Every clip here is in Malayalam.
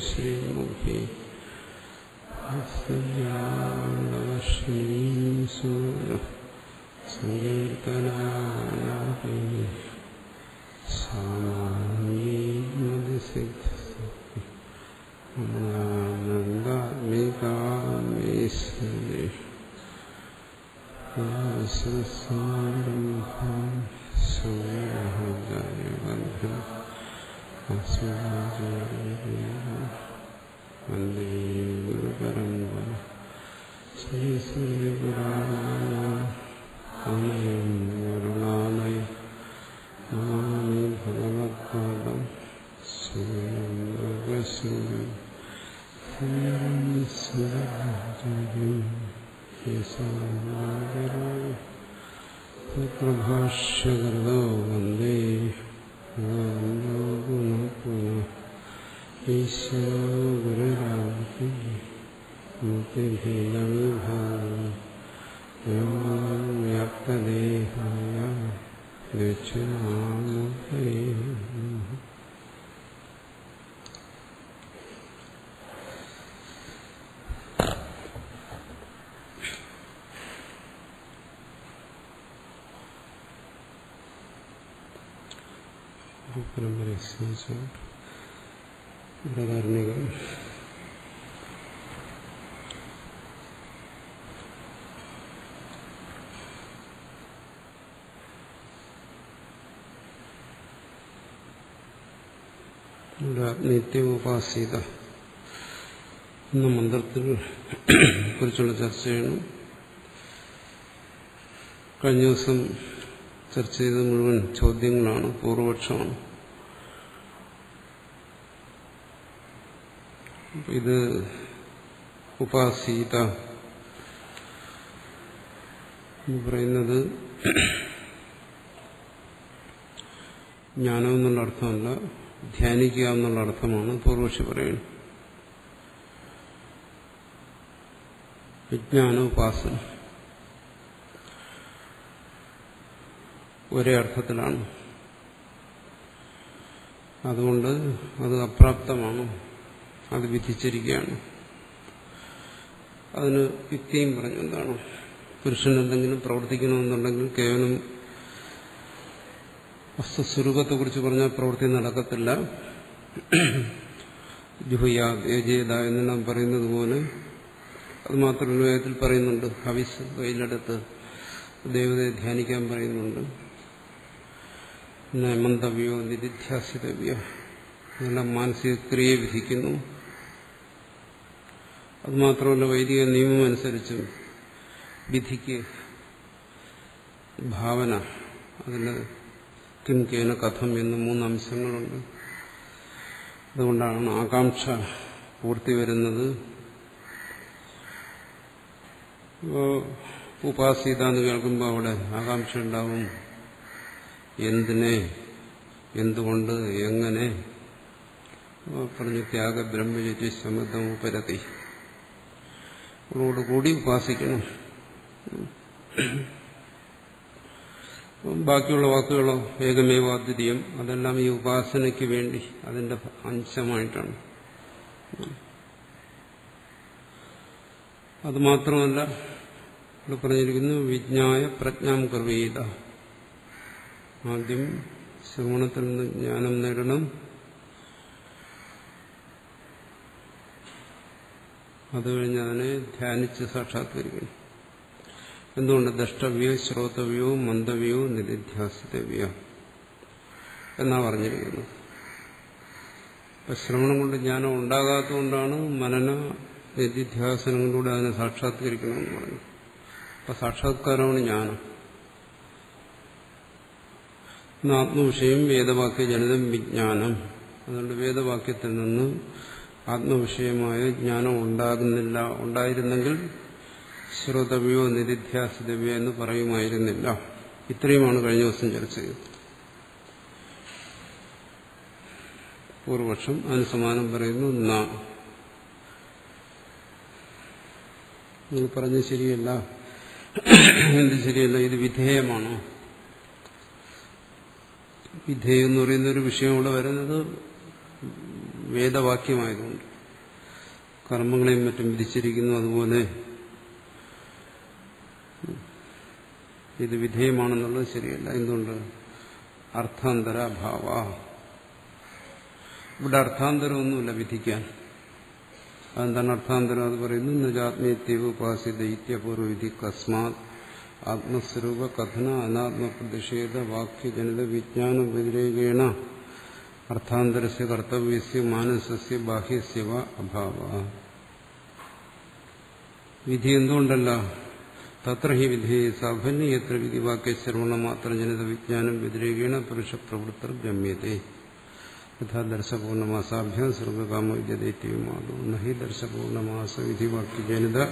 ശ്രീമുഖി സങ്കീർത്തനാനാപി സാനന്ദമികാമേശ്വരി സാരംഭം സംഗ്രഹജയബന്ധം വന്ദേ ഗുരുപരമ്പര ശ്രീ ശ്രീപുരാണായം കരുണാലയം നമാമി ഭഗവത്പാദം പ്രഭാഷ്യകൃതോ വന്ദേ ഈശ്വരോ ഗുരുരാജി വ്യാപ്തദേഹായ ദക്ഷിണാമൂർത്തയേ പരമ്പരയെ ബൃഹദാരണ്യകം നിത്യോപാസീത എന്ന മന്ത്രത്തിനെ കുറിച്ചുള്ള ചർച്ചയാണ്. കഴിഞ്ഞ ദിവസം ചർച്ച ചെയ്തത് മുഴുവൻ ചോദ്യങ്ങളാണ്, പൂർവപക്ഷമാണ്. ഇത് ഉപാസീത എന്ന് പറയുന്നത് ജ്ഞാനം എന്നുള്ള അർത്ഥമല്ല, ധ്യാനിക്കുക എന്നുള്ള അർത്ഥമാണ് പൂർവപക്ഷി പറയുന്നത്. വിജ്ഞാന ഉപാസന ഒരേ അർത്ഥത്തിലാണ്. അതുകൊണ്ട് അത് അപ്രാപ്തമാണ്, അത് വിധിച്ചിരിക്കുകയാണ്. അതിന് യുക്തിയും പറഞ്ഞു. എന്താണ്? പുരുഷൻ എന്തെങ്കിലും പ്രവർത്തിക്കണമെന്നുണ്ടെങ്കിൽ കേവലം വസ്തുസ്വരൂപത്തെക്കുറിച്ച് പറഞ്ഞാൽ പ്രവൃത്തി നടക്കത്തില്ല. ജുഹയാജേത എന്നെല്ലാം പറയുന്നത് പോലെ അത് മാത്രമല്ല, വേദത്തിൽ പറയുന്നുണ്ട്. ഹവിസ് കയ്യിലെടുത്ത് ദേവതയെ ധ്യാനിക്കാൻ പറയുന്നുണ്ട്. മന്തവ്യോ നിധിധ്യാസിതവ്യോ ഇതെല്ലാം മാനസിക ക്രിയയെ വിധിക്കുന്നു. അതുമാത്രമല്ല, വൈദിക നിയമം അനുസരിച്ചും വിധിക്ക് ഭാവന, അതിന് കിം കേന കഥം എന്ന് 3 അംശങ്ങളുണ്ട്. അതുകൊണ്ടാണ് ആകാംക്ഷ പൂർത്തി വരുന്നത്. ഉപാസീത എന്ന് കേൾക്കുമ്പോൾ അവിടെ ആകാംക്ഷ ഉണ്ടാവും. എന്തിനെ, എന്തുകൊണ്ട്, എങ്ങനെ പറഞ്ഞു. ത്യാഗ ബ്രഹ്മചര്യ സമൃദ്ധം ഉപരതി, അവളോടുകൂടി ഉപാസിക്കണം. ബാക്കിയുള്ള വാക്കുകളോ ഏകമേവാദ്വിതീയം, അതെല്ലാം ഈ ഉപാസനയ്ക്ക് വേണ്ടി അതിന്റെ അംശമായിട്ടാണ്. അതുമാത്രമല്ല, ഇവിടെ പറഞ്ഞിരിക്കുന്നു വിജ്ഞായ പ്രജ്ഞാം കർവീത. ആദ്യം ശ്രവണത്തിൽ നിന്ന് ജ്ഞാനം നേടണം. അത് കഴിഞ്ഞ് അതിനെ ധ്യാനിച്ച് സാക്ഷാത്കരിക്കണം. എന്തുകൊണ്ട്? ദ്രഷ്ടവ്യോ ശ്രോതവ്യോ മന്ദവ്യോ നിധിധ്യാസിതവ്യോ എന്നാ പറഞ്ഞിരിക്കുന്നത്. അപ്പൊ ശ്രവണം കൊണ്ട് ജ്ഞാനം ഉണ്ടാകാത്തതുകൊണ്ടാണ് മനന നിധിധ്യാസനങ്ങളിലൂടെ അതിനെ സാക്ഷാത്കരിക്കണമെന്ന് പറഞ്ഞു. അപ്പൊ സാക്ഷാത്കാരമാണ് ജ്ഞാനം. ആത്മവിഷയം വേദവാക്യ ജനിതം വിജ്ഞാനം. അതുകൊണ്ട് വേദവാക്യത്തിൽ നിന്ന് ആത്മവിഷയമായ ജ്ഞാനം ഉണ്ടാകുന്നില്ല. ഉണ്ടായിരുന്നെങ്കിൽ ശ്രോതവ്യോ നിധിധ്യാസിതവ്യോ എന്ന് പറയുമായിരുന്നില്ല. ഇത്രയുമാണ് കഴിഞ്ഞ ദിവസം ചർച്ച ചെയ്തത്. പൂർവപക്ഷം അതിന് സമാനം പറയുന്നു. നിങ്ങൾ പറഞ്ഞത് ശരിയല്ല. എന്ത് ശരിയല്ല? ഇത് വിധേയമാണോ? വിധേയം എന്ന് പറയുന്ന ഒരു വിഷയം ഇവിടെ വരുന്നത് വേദവാക്യമായതുകൊണ്ട് കർമ്മങ്ങളെയും മറ്റും വിധിച്ചിരിക്കുന്നു. അതുപോലെ ഇത് വിധേയമാണെന്നുള്ളത് ശരിയല്ല. എന്തുകൊണ്ട്? അർത്ഥാന്തരാഭാവ. ഇവിടെ അർത്ഥാന്തരമൊന്നുമില്ല വിധിക്കാൻ. അതെന്താണ് അർത്ഥാന്തരം? അത് പറയുന്നു നജാത്മേത്യവ ഉപാസിത ഇത്യപൂർവവിധി കസ്മാത് ആത്മസ്വരൂപ കഥന അനാത്മപ്രതിഷേധ വാക്യജനിത വിജ്ഞാന വ്യതിരേകേണ അർത്ഥാന്തരസ്യ കർത്തവ്യസ്യ മാനസസ്യ ബാഹ്യസ്യ വ അഭാവ. വിധി എന്തുകൊണ്ടല്ല? തത്ര ഹി വിധി സാഫല്യം യത്ര വിധിവാക്യശ്രവണമാത്ര ജനിത വിജ്ഞാനം വ്യതിരേകേണ പുരുഷപ്രവൃത്തർ ഗമ്യത്തെ യഥാ ദർശപൂർണമാസാഭ്യാം സർവകാമ വിദ്യദൈത്യമാതോ നഹി ദർശപൂർണമാസ വിധിവാക്യജനിത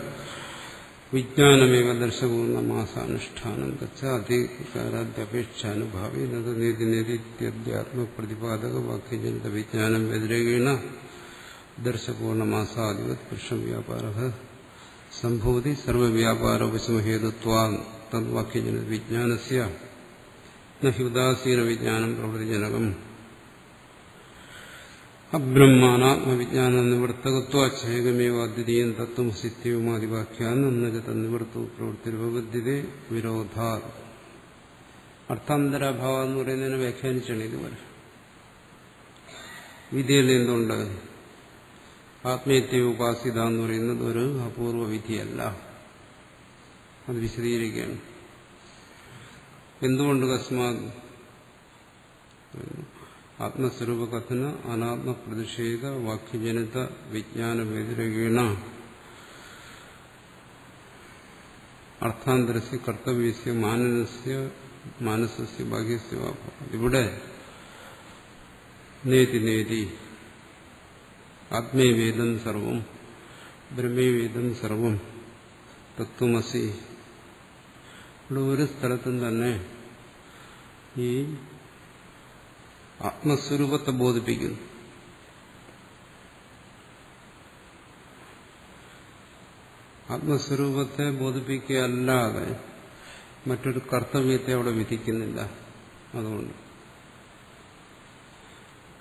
വിജ്ഞാനമേവ ദർശപൂർണമാസാനുഷ്ഠാനം തച്ച അധികാരാദ്യപേക്ഷാനുഭാവി നത് നേതി നേതിത്യാത്മപ്രതിപാദക വാക്യജനിത വിജ്ഞാനം വ്യതിരേകേണ ദർശപൂർണമാസാധിപത് പുരുഷം വ്യാപാര സംഭവതി സർവവ്യാപാരോപശമഹേതുത്വാ തദ്വാക്യജനിത വിജ്ഞാനസ്യ നഹി ഉദാസീന വിജ്ഞാനം പ്രവൃത്തിജനകം അബ്രഹ്മാനാത്മവിജ്ഞാന നിവർത്തകത്വാച്ഛേകമേവ അദ്വിതീയം തത്വമസിത്യവുമാദിവാക്യാനം തന്നിവർത്തവും പ്രവൃത്തിരുപബദ്ധ്യതേ വിരോധാ. അർത്ഥാന്തരാഭാവം എന്ന് പറയുന്നതിനെ വ്യാഖ്യാനിച്ചാണ് ഇതുവരെ. വിധിയിൽ എന്തുകൊണ്ട്? ആത്മീയത്യ ഉപാസിത എന്ന് പറയുന്നത് ഒരു അപൂർവ വിധിയല്ല. അത് വിശദീകരിക്കുകയാണ്. എന്തുകൊണ്ട്? കസ്മാത് ആത്മസ്വരൂപ കഥന അനാത്മപ്രതിഷേധ വാക്യജനിത വിജ്ഞാന വ്യതിരേകേണ അർത്ഥാന്തരസ്യ കർത്തവ്യസ്യ മാനസസ്യ ബാഹ്യസ്യ. ഇവിടെ നേതി നേതി ആത്മേവേദം സർവം ബ്രഹ്മേവേദം സർവം തത്വമസി. ഇവിടെ ഒരു സ്ഥലത്തും തന്നെ ഈ ആത്മസ്വരൂപത്തെ ബോധിപ്പിക്കുന്നു. ആത്മസ്വരൂപത്തെ ബോധിപ്പിക്കുകയല്ലാതെ മറ്റൊരു കർത്തവ്യത്തെ അവിടെ വിധിക്കുന്നില്ല. അതുകൊണ്ട്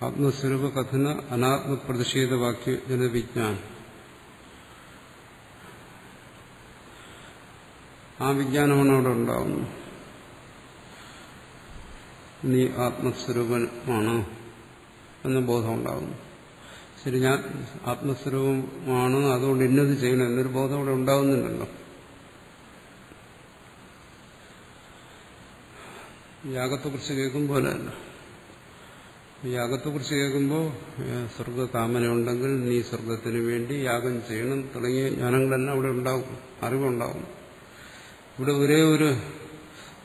ആത്മസ്വരൂപ കഥന അനാത്മപ്രതിഷേധ വാക്യജന വിജ്ഞാനം, ആ വിജ്ഞാനമാണ് അവിടെ ഉണ്ടാവുന്നത്. നീ ആത്മസ്വരൂപമാണ് എന്ന ബോധം ഉണ്ടാകുന്നു. ശരി, ഞാൻ ആത്മസ്വരൂപമാണ്, അതുകൊണ്ട് ഇന്നത് ചെയ്യണം എന്നൊരു ബോധം അവിടെ ഉണ്ടാകുന്നുണ്ടല്ലോ. യാഗത്തെക്കുറിച്ച് കേൾക്കുമ്പോഴല്ല. യാഗത്തെക്കുറിച്ച് കേൾക്കുമ്പോൾ സ്വർഗകാമനയുണ്ടെങ്കിൽ നീ സ്വർഗത്തിന് വേണ്ടി യാഗം ചെയ്യണം തുടങ്ങിയ ജ്ഞാനങ്ങളെല്ലാം അവിടെ ഉണ്ടാവും, അറിവുണ്ടാവും. ഇവിടെ ഒരേ ഒരു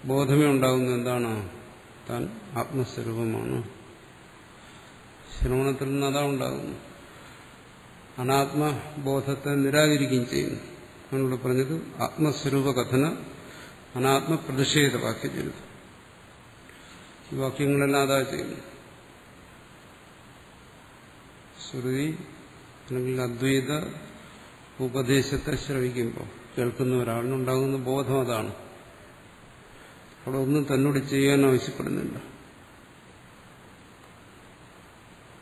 ബോധമേ ഉണ്ടാകുന്നു. എന്താണ്? താൻ ആത്മസ്വരൂപമാണ്. ശ്രവണത്തിൽ നിന്ന് അതാ ഉണ്ടാകുന്നു. അനാത്മബോധത്തെ നിരാകരിക്കുകയും ചെയ്യുന്നു. നമ്മളിവിടെ പറഞ്ഞത് ആത്മസ്വരൂപ കഥന അനാത്മപ്രതിഷേധ വാക്യജനിത. ഈ വാക്യങ്ങളെല്ലാം അതാ ചെയ്യുന്നു. ശ്രുതി അല്ലെങ്കിൽ അദ്വൈത ഉപദേശത്തെ ശ്രവിക്കുമ്പോൾ കേൾക്കുന്ന ഒരാളിനുണ്ടാകുന്ന ബോധം അതാണ്. അവിടെ ഒന്നും തന്നോട് ചെയ്യാൻ ആവശ്യപ്പെടുന്നില്ല.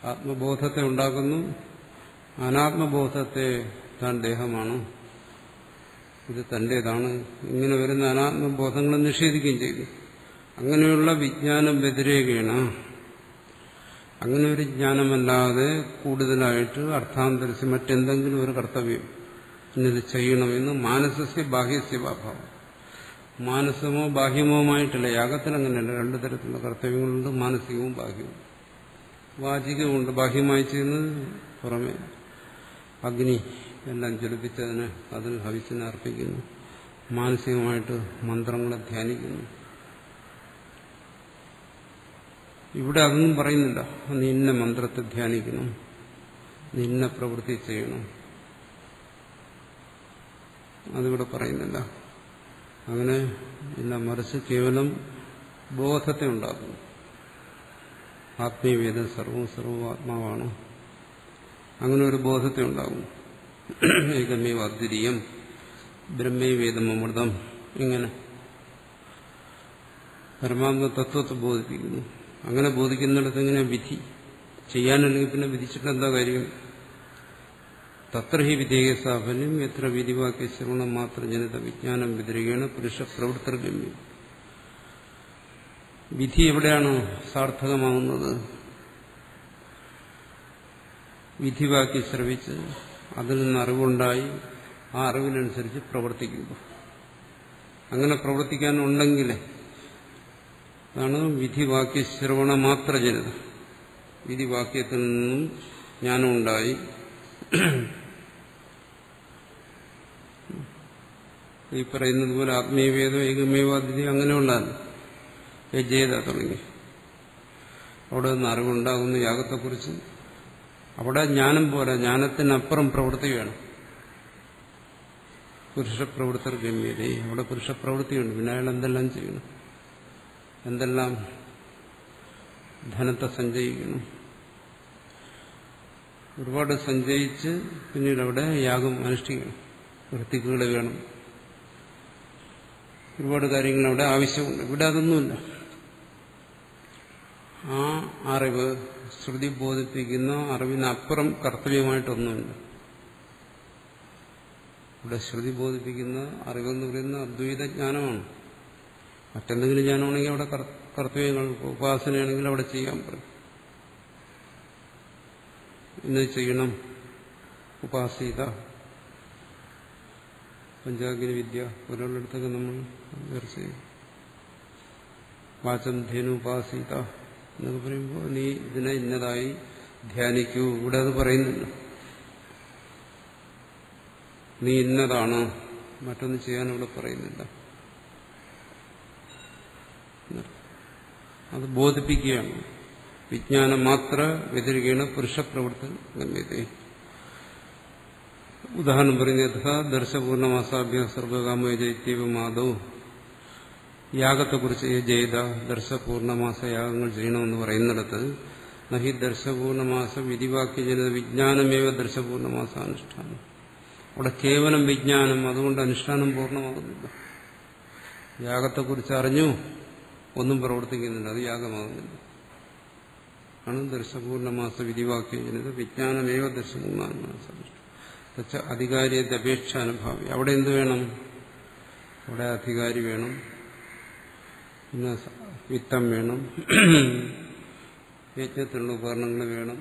ആത്മബോധത്തെ ഉണ്ടാക്കുന്നു. അനാത്മബോധത്തെ താൻ ദേഹമാണ്, ഇത് തന്റേതാണ്, ഇങ്ങനെ വരുന്ന അനാത്മബോധങ്ങളെ നിഷേധിക്കുകയും ചെയ്തു. അങ്ങനെയുള്ള വിജ്ഞാനം വ്യതിരേകേണ, അങ്ങനെ ഒരു ജ്ഞാനമല്ലാതെ കൂടുതലായിട്ട് അർത്ഥാന്തരസ്യ മറ്റെന്തെങ്കിലും ഒരു കർത്തവ്യം ഇന്നത് ചെയ്യണമെന്ന് മാനസസ്യ ബാഹ്യസ്യ ഭാവം. മാനസമോ ബാഹ്യമോമായിട്ടല്ല. യാഗത്തിൽ അങ്ങനെയല്ല. രണ്ടു തരത്തിലുള്ള കർത്തവ്യങ്ങളുണ്ട്, മാനസികവും ബാഹ്യവും. വാചികവുമുണ്ട്. ബാഹ്യമായി ചെയ്യുന്നത് പുറമെ അഗ്നി എല്ലാം ജ്വലിപ്പിച്ചതിന് അതിന് ഹവിച്ചിനെ അർപ്പിക്കുന്നു. മാനസികമായിട്ട് മന്ത്രങ്ങളെ ധ്യാനിക്കുന്നു. ഇവിടെ അതൊന്നും പറയുന്നില്ല. നീ ഇന്ന മന്ത്രത്തെ ധ്യാനിക്കണം, നീ ഇന്ന പ്രവൃത്തി ചെയ്യണം, അതിവിടെ പറയുന്നില്ല. അങ്ങനെ ഇല്ല, മറിച്ച് കേവലം ബോധത്തെ ഉണ്ടാക്കുന്നു. ആത്മീയവേദം സർവവും ആത്മാവാണ്, അങ്ങനെ ഒരു ബോധത്തെ ഉണ്ടാകും. ഏകമേവ അദ്വിതീയം ബ്രഹ്മവേദം അമൃതം, ഇങ്ങനെ പരമാത്മ തത്വത്തെ ബോധിപ്പിക്കുന്നു. അങ്ങനെ ബോധിക്കുന്നിടത്ത് ഇങ്ങനെ വിധി ചെയ്യാനല്ലെങ്കിൽ പിന്നെ വിധിച്ചിട്ട് എന്താ കാര്യം? തത്ര ഹി വിധേയ സാഫല്യം എത്ര വിധിവാക്യ ശ്രവണം മാത്രം ജനിത വിജ്ഞാനം വ്യതിരികേണ പുരുഷ പ്രവൃത്തർഗമ്യം. വിധി എവിടെയാണോ സാർത്ഥകമാകുന്നത്? വിധിവാക്യം ശ്രവിച്ച് അതിൽ നിന്ന് അറിവുണ്ടായി ആ അറിവിനനുസരിച്ച് പ്രവർത്തിക്കുന്നു. അങ്ങനെ പ്രവർത്തിക്കാനുണ്ടെങ്കിൽ അതാണ് വിധിവാക്യശ്രവണ മാത്ര ജനിത. വിധിവാക്യത്തിൽ നിന്നും ജ്ഞാനമുണ്ടായി ഈ പറയുന്നത് പോലെ ആത്മീയവേദം ഏകമേവാദ്വിതി അങ്ങനെയുള്ളതാണ്. യജ്ഞേത തുടങ്ങി അവിടെ നിന്ന് അറിവുണ്ടാകുന്ന യാഗത്തെക്കുറിച്ച്. അവിടെ ജ്ഞാനം പോരാ, ജ്ഞാനത്തിനപ്പുറം പ്രവൃത്തി വേണം. പുരുഷപ്രവൃത്തർ ഗമ്യത, അവിടെ പുരുഷപ്രവൃത്തിയുണ്ട്. പിന്നെ അയാൾ എന്തെല്ലാം ചെയ്യണം, എന്തെല്ലാം ധനത്തെ സഞ്ചയിക്കണം, ഒരുപാട് സഞ്ചയിച്ച് പിന്നീട് അവിടെ യാഗം അനുഷ്ഠിക്കണം. വൃത്തിക്കുകൾ വേണം, ഒരുപാട് കാര്യങ്ങൾ അവിടെ ആവശ്യമുണ്ട്. ഇവിടെ അതൊന്നുമില്ല. ആ അറിവ് ശ്രുതി ബോധിപ്പിക്കുന്ന അറിവിനപ്പുറം കർത്തവ്യമായിട്ടൊന്നുമില്ല. ഇവിടെ ശ്രുതി ബോധിപ്പിക്കുന്ന അറിവെന്ന് പറയുന്ന അദ്വൈത ജ്ഞാനമാണ്. മറ്റെന്തെങ്കിലും ജ്ഞാനമാണെങ്കിൽ അവിടെ കർത്തവ്യങ്ങൾ, ഉപാസനയാണെങ്കിൽ അവിടെ ചെയ്യാൻ പറയും. ഇന്ന് ചെയ്യണം, ഉപാസീത, പഞ്ചാഗ്നി വിദ്യ ഒരാളുടെടുത്തൊക്കെ നമ്മൾ ചർച്ച ചെയ്യും. വാചം ധേനു ഉപാസീത എന്നൊക്കെ പറയുമ്പോൾ നീ ഇതിനെ ഇന്നതായി ധ്യാനിക്കൂ. ഇവിടെ അത് പറയുന്നില്ല. നീ ഇന്നതാണ്, മറ്റൊന്ന് ചെയ്യാൻ ഇവിടെ പറയുന്നില്ല. അത് ബോധിപ്പിക്കുകയാണ്. വിജ്ഞാനം മാത്ര വ്യതിരികേണ പുരുഷപ്രവൃത്തി ഗമ്യതേ. ഉദാഹരണം പറയുന്നത് ദർശപൂർണമാസാഭ്യ സർവകാമയജൈത്യവമാദോ. യാഗത്തെക്കുറിച്ച് ജയിത ദർശപൂർണമാസ യാഗങ്ങൾ ചെയ്യണമെന്ന് പറയുന്നിടത്ത് നഹി ദർശപൂർണമാസ വിധിവാക്യജനിത വിജ്ഞാനമേവ ദർശപൂർണമാസാനുഷ്ഠാനം. അവിടെ കേവലം വിജ്ഞാനം, അതുകൊണ്ട് അനുഷ്ഠാനം പൂർണ്ണമാകുന്നില്ല. യാഗത്തെക്കുറിച്ച് അറിഞ്ഞു, ഒന്നും പ്രവർത്തിക്കുന്നില്ല, അത് യാഗമാകുന്നില്ല. ആണ് ദർശപൂർണമാസ വിധിവാക്യജനിത വിജ്ഞാനമേവ ദർശപൂർണമാസാനുഷ്ഠാനം. അധികാരിയത്തെ അപേക്ഷ അനുഭാവി. അവിടെ എന്ത് വേണം? അവിടെ അധികാരി വേണം, പിന്നെ വിത്തം വേണം, യജ്ഞത്തിലുള്ള ഉപകരണങ്ങൾ വേണം,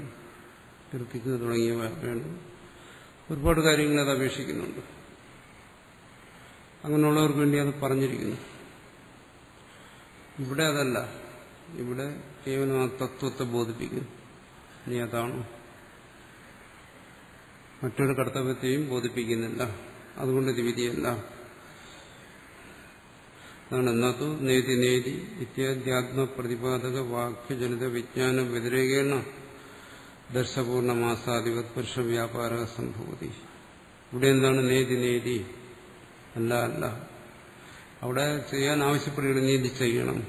കീർത്തിക്കുക തുടങ്ങിയവ വേണം. ഒരുപാട് കാര്യങ്ങൾ അത് അപേക്ഷിക്കുന്നുണ്ട്. അങ്ങനെയുള്ളവർക്ക് വേണ്ടി അത് പറഞ്ഞിരിക്കുന്നു. ഇവിടെ അതല്ല. ഇവിടെ കേവലം ആ തത്വത്തെ ബോധിപ്പിക്കുന്നു. നീ അതാണ്, മറ്റൊരു കർത്തവ്യത്തെയും ബോധിപ്പിക്കുന്നില്ല. അതുകൊണ്ട് ഇത് വിധിയല്ല. അതാണ് എന്നതു നേതി നേതി ഇത്യാധ്യാത്മപ്രതിപാദക വാക്യജനിത വിജ്ഞാന വ്യതിരേകേണ ദർശപൂർണമാസാധിപത് പുരുഷ വ്യാപാര സംഭവതി. ഇവിടെ എന്താണ് നേതി നേതി? അല്ല അല്ല. അവിടെ ചെയ്യാൻ ആവശ്യപ്പെടുകയാണ്, നീ ഇത് ചെയ്യണം.